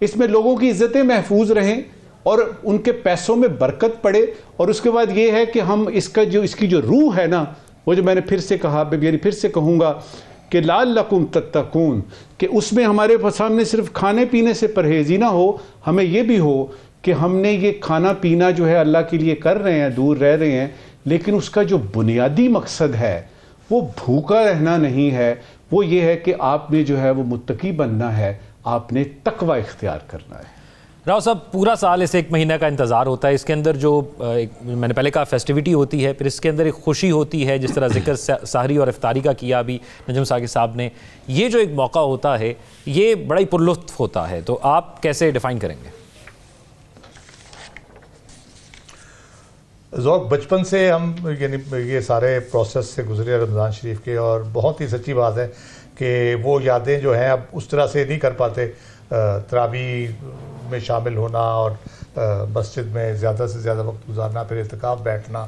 इसमें लोगों की इज्जतें महफूज रहें और उनके पैसों में बरकत पड़े। और उसके बाद ये है कि हम इसकी जो रूह है ना, वो जो मैंने फिर से कहा, यानी फिर से कहूँगा कि लाल्लकुम तत्तकून, कि उसमें हमारे सामने सिर्फ खाने पीने से परहेज ही ना हो, हमें ये भी हो कि हमने ये खाना पीना जो है अल्लाह के लिए कर रहे हैं, दूर रह रहे हैं, लेकिन उसका जो बुनियादी मकसद है वो भूखा रहना नहीं है, वो ये है कि आपने जो है वो मुत्तकी बनना है, आपने तकवा इख्तियार करना है। राव साहब, पूरा साल इस एक महीने का इंतज़ार होता है, इसके अंदर जो मैंने पहले कहा फेस्टिविटी होती है, फिर इसके अंदर एक खुशी होती है, जिस तरह जिक्र सहरी और इफ्तारी का किया अभी नजम साकिब साहब ने। ये जो एक मौका होता है ये बड़ा ही पुरलुत्फ होता है, तो आप कैसे डिफ़ाइन करेंगे? ज़ौक़ बचपन से हम यानी ये सारे प्रोसेस से गुजरे रमज़ान शरीफ के, और बहुत ही सच्ची बात है कि वो यादें जो हैं अब उस तरह से नहीं कर पाते। तरावी में शामिल होना और मस्जिद में ज़्यादा से ज़्यादा वक्त गुजारना, फिर इत्तिकाफ़ बैठना,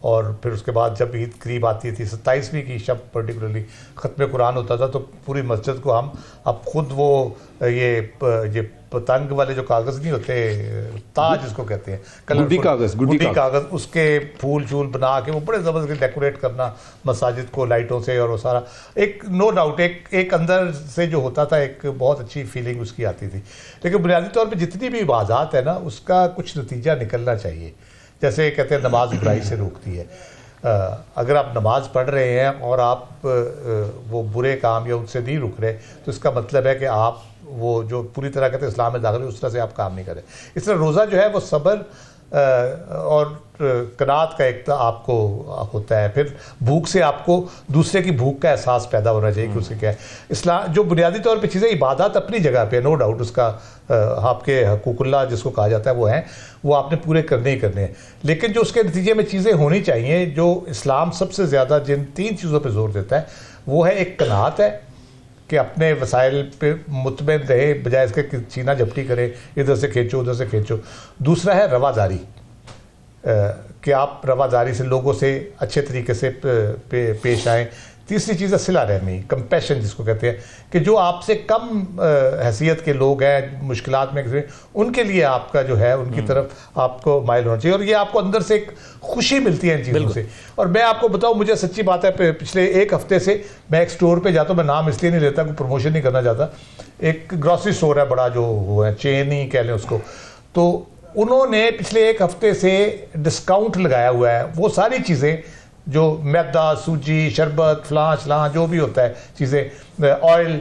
और फिर उसके बाद जब ईद करीब आती थी 27वीं की शब पर्टिकुलरली ख़त्म कुरान होता था, तो पूरी मस्जिद को हम अब ख़ुद वो ये पतंग वाले जो कागज़ नहीं होते, ताज जिसको कहते हैं, गुड्डी कागज़, उसके फूल शूल बना के वो बड़े ज़बरदस्त डेकोरेट करना मसाजिद को लाइटों से, और वो सारा एक नो डाउट एक अंदर से जो होता था एक बहुत अच्छी फीलिंग उसकी आती थी। लेकिन बुनियादी तौर पर जितनी भी इबादत है ना, उसका कुछ नतीजा निकलना चाहिए। जैसे कहते हैं नमाज बुराई से रोकती है। अगर आप नमाज पढ़ रहे हैं और आप वो बुरे काम या उनसे नहीं रुक रहे, तो इसका मतलब है कि आप वो जो पूरी तरह कहते हैं इस्लाम में दाखिल, उस तरह से आप काम नहीं करें। इस तरह रोज़ा जो है वो सब्र और कनात का एक आपको होता है। फिर भूख से आपको दूसरे की भूख का एहसास पैदा होना चाहिए कि उसके क्या है। इस्लाम जो बुनियादी तौर पे चीज़ें, इबादत अपनी जगह पे नो डाउट, उसका आपके हकूकुल्लाह जिसको कहा जाता है वो आपने पूरे करने ही करने हैं। लेकिन जो उसके नतीजे में चीज़ें होनी चाहिए, जो इस्लाम सबसे ज़्यादा जिन 3 चीज़ों पर जोर देता है, वो है एक कनात है कि अपने वसाइल पे मुतमईन रहे, बजाय इसके कि छीना झपटी करे, इधर से खींचो उधर से खींचो। दूसरा है रवादारी, कि आप रवादारी से लोगों से अच्छे तरीके से पेश आएँ। तीसरी चीज़ है सिला रहमी, कंपैशन जिसको कहते हैं, कि जो आपसे कम हैसियत के लोग हैं, मुश्किलात में, उनके लिए आपका जो है उनकी तरफ आपको माइल होना चाहिए, और ये आपको अंदर से एक खुशी मिलती है इन चीज़ों से। और मैं आपको बताऊं, मुझे सच्ची बात है, पिछले 1 हफ्ते से मैं एक स्टोर पे जाता हूँ, मैं नाम इसलिए नहीं लेता, कोई प्रमोशन नहीं करना चाहता, एक ग्रॉसरी स्टोर है बड़ा, जो वो है चेन ही कह लें उसको, तो उन्होंने पिछले 1 हफ्ते से डिस्काउंट लगाया हुआ है। वो सारी चीज़ें जो मैदा, सूजी, शरबत, फलां जो भी होता है चीज़ें, ऑयल,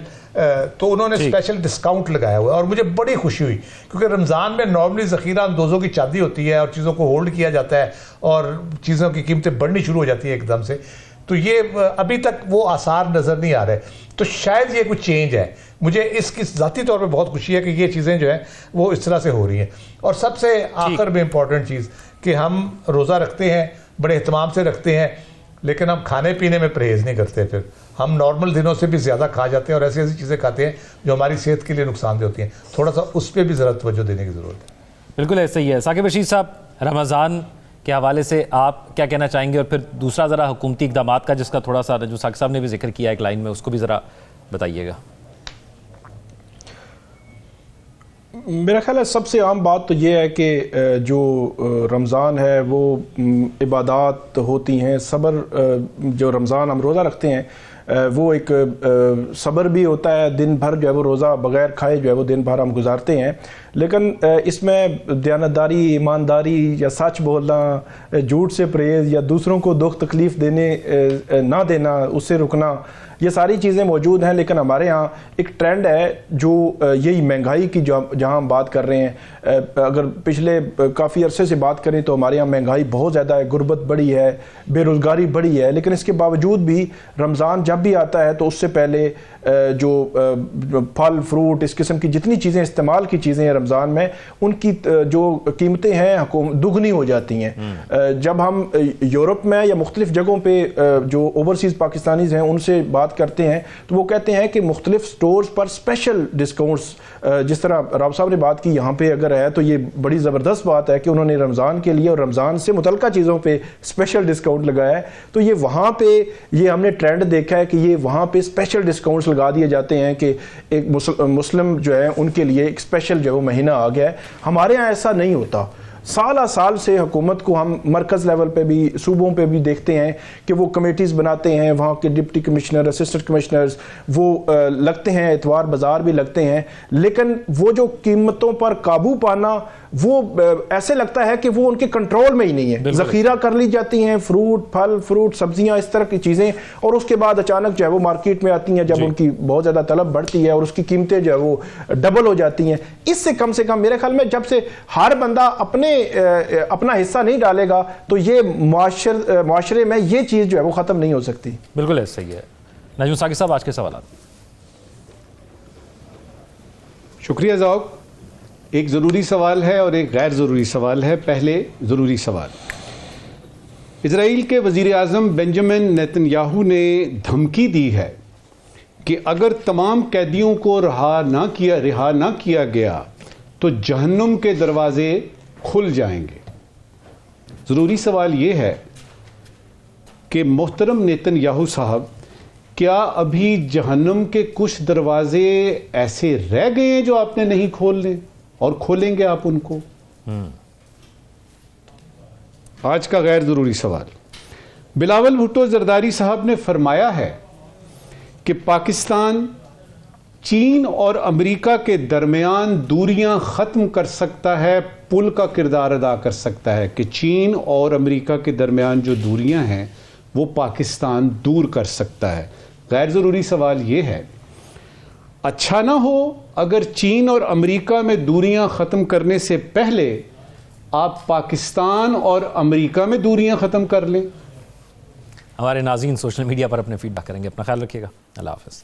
तो उन्होंने स्पेशल डिस्काउंट लगाया हुआ है, और मुझे बड़ी खुशी हुई, क्योंकि रमज़ान में नॉर्मली ज़ख़ीरा अंदोज़ों की चांदी होती है और चीज़ों को होल्ड किया जाता है और चीज़ों की कीमतें बढ़नी शुरू हो जाती है एकदम से। तो ये अभी तक वो आसार नज़र नहीं आ रहे, तो शायद ये कुछ चेंज है। मुझे इसकी ज़ाती तौर पे बहुत खुशी है कि ये चीज़ें जो है वो इस तरह से हो रही हैं। और सबसे आखिर में इम्पॉर्टेंट चीज़ कि हम रोज़ा रखते हैं, बड़े एहतमाम से रखते हैं, लेकिन हम खाने पीने में परहेज़ नहीं करते। फिर हम नॉर्मल दिनों से भी ज़्यादा खा जाते हैं और ऐसी ऐसी चीज़ें खाते हैं जो हमारी सेहत के लिए नुकसानदेह होती हैं। थोड़ा सा उस पर भी ज़रा तवज्जो देने की ज़रूरत है। बिल्कुल ऐसा ही है। साकिब रशीद साहब, रमज़ान के हवाले से आप क्या कहना चाहेंगे, और फिर दूसरा ज़रा हुकूमती इक़दाम का जिसका थोड़ा सा जो साकिब साहब ने भी जिक्र किया एक लाइन में, उसको भी ज़रा बताइएगा। मेरा ख्याल है सबसे आम बात तो ये है कि जो रमज़ान है वो इबादत होती हैं, सब्र, जो रमज़ान हम रोज़ा रखते हैं वो एक सब्र भी होता है, दिन भर जो है वो रोज़ा बगैर खाए जो है वो दिन भर हम गुजारते हैं, लेकिन इसमें दयानतदारी, ईमानदारी या सच बोलना, झूठ से परहेज़ या दूसरों को दुख तकलीफ़ देने ना देना, उससे रुकना, ये सारी चीज़ें मौजूद हैं। लेकिन हमारे यहाँ एक ट्रेंड है जो यही महंगाई की जो जहाँ हम बात कर रहे हैं, अगर पिछले काफ़ी अरसे से बात करें तो हमारे यहाँ महंगाई बहुत ज़्यादा है, गुर्बत बढ़ी है, बेरोज़गारी बढ़ी है, लेकिन इसके बावजूद भी रमज़ान जब भी आता है तो उससे पहले जो फल फ्रूट इस किस्म की जितनी चीज़ें इस्तेमाल की चीज़ें हैं रमज़ान में, उनकी जो कीमतें हैं दुगनी हो जाती हैं। जब हम यूरोप में या मुख्तलिफ जगहों पे जो ओवरसीज़ पाकिस्तानीज़ हैं उनसे बात करते हैं तो वो कहते हैं कि मुख्तलिफ स्टोर्स पर स्पेशल डिस्काउंट्स, जिस तरह राव साहब ने बात की यहाँ पे अगर है तो ये बड़ी ज़बरदस्त बात है कि उन्होंने रमज़ान के लिए और रमज़ान से मुतल्लिक़ा चीज़ों पे स्पेशल डिस्काउंट लगाया है। तो ये वहाँ पे ये हमने ट्रेंड देखा है कि ये वहाँ पे स्पेशल डिस्काउंट्स लगा दिए जाते हैं कि एक मुस्लिम जो है उनके लिए एक स्पेशल जो है वो महीना आ गया है। हमारे यहाँ ऐसा नहीं होता। साल साल से हुकूमत को हम मरकज़ लेवल पे भी, सूबों पे भी देखते हैं कि वो कमेटीज़ बनाते हैं, वहाँ के डिप्टी कमिश्नर, असिस्टेंट कमिश्नर्स वो लगते हैं, इतवार बाज़ार भी लगते हैं, लेकिन वो जो कीमतों पर काबू पाना वो ऐसे लगता है कि वो उनके कंट्रोल में ही नहीं है। ज़ख़ीरा कर ली जाती हैं फ्रूट, फल फ्रूट, सब्जियां, इस तरह की चीज़ें, और उसके बाद अचानक जो है वो मार्केट में आती हैं जब उनकी बहुत ज़्यादा तलब बढ़ती है और उसकी कीमतें जो है वो डबल हो जाती हैं। इससे कम से कम मेरे ख्याल में जब से हर बंदा अपना हिस्सा नहीं डालेगा तो ये मुआशरे में ये चीज़ जो है वो ख़त्म नहीं हो सकती। बिल्कुल ऐसा ही है। नजमुल साकिब साहब, आज के सवाल। शुक्रिया ज़ौक। एक ज़रूरी सवाल है और एक गैर ज़रूरी सवाल है। पहले ज़रूरी सवाल, इजराइल के वज़ीर आज़म बेंजामिन नेतन्याहू ने धमकी दी है कि अगर तमाम कैदियों को रिहा ना किया गया तो जहन्नुम के दरवाजे खुल जाएंगे। ज़रूरी सवाल ये है कि मोहतरम नेतन्याहू साहब, क्या अभी जहन्नुम के कुछ दरवाजे ऐसे रह गए हैं जो आपने नहीं खोलने, और खोलेंगे आप उनको? आज का गैर जरूरी सवाल, बिलावल भुट्टो जरदारी साहब ने फरमाया है कि पाकिस्तान चीन और अमेरिका के दरमियान दूरियां खत्म कर सकता है, पुल का किरदार अदा कर सकता है, कि चीन और अमेरिका के दरमियान जो दूरियां हैं वो पाकिस्तान दूर कर सकता है। गैर ज़रूरी सवाल ये है, अच्छा ना हो अगर चीन और अमेरिका में दूरियां ख़त्म करने से पहले आप पाकिस्तान और अमेरिका में दूरियां ख़त्म कर लें? हमारे नाज़रीन सोशल मीडिया पर अपने फीडबैक करेंगे। अपना ख्याल रखिएगा। अल्लाह हाफ़िज़।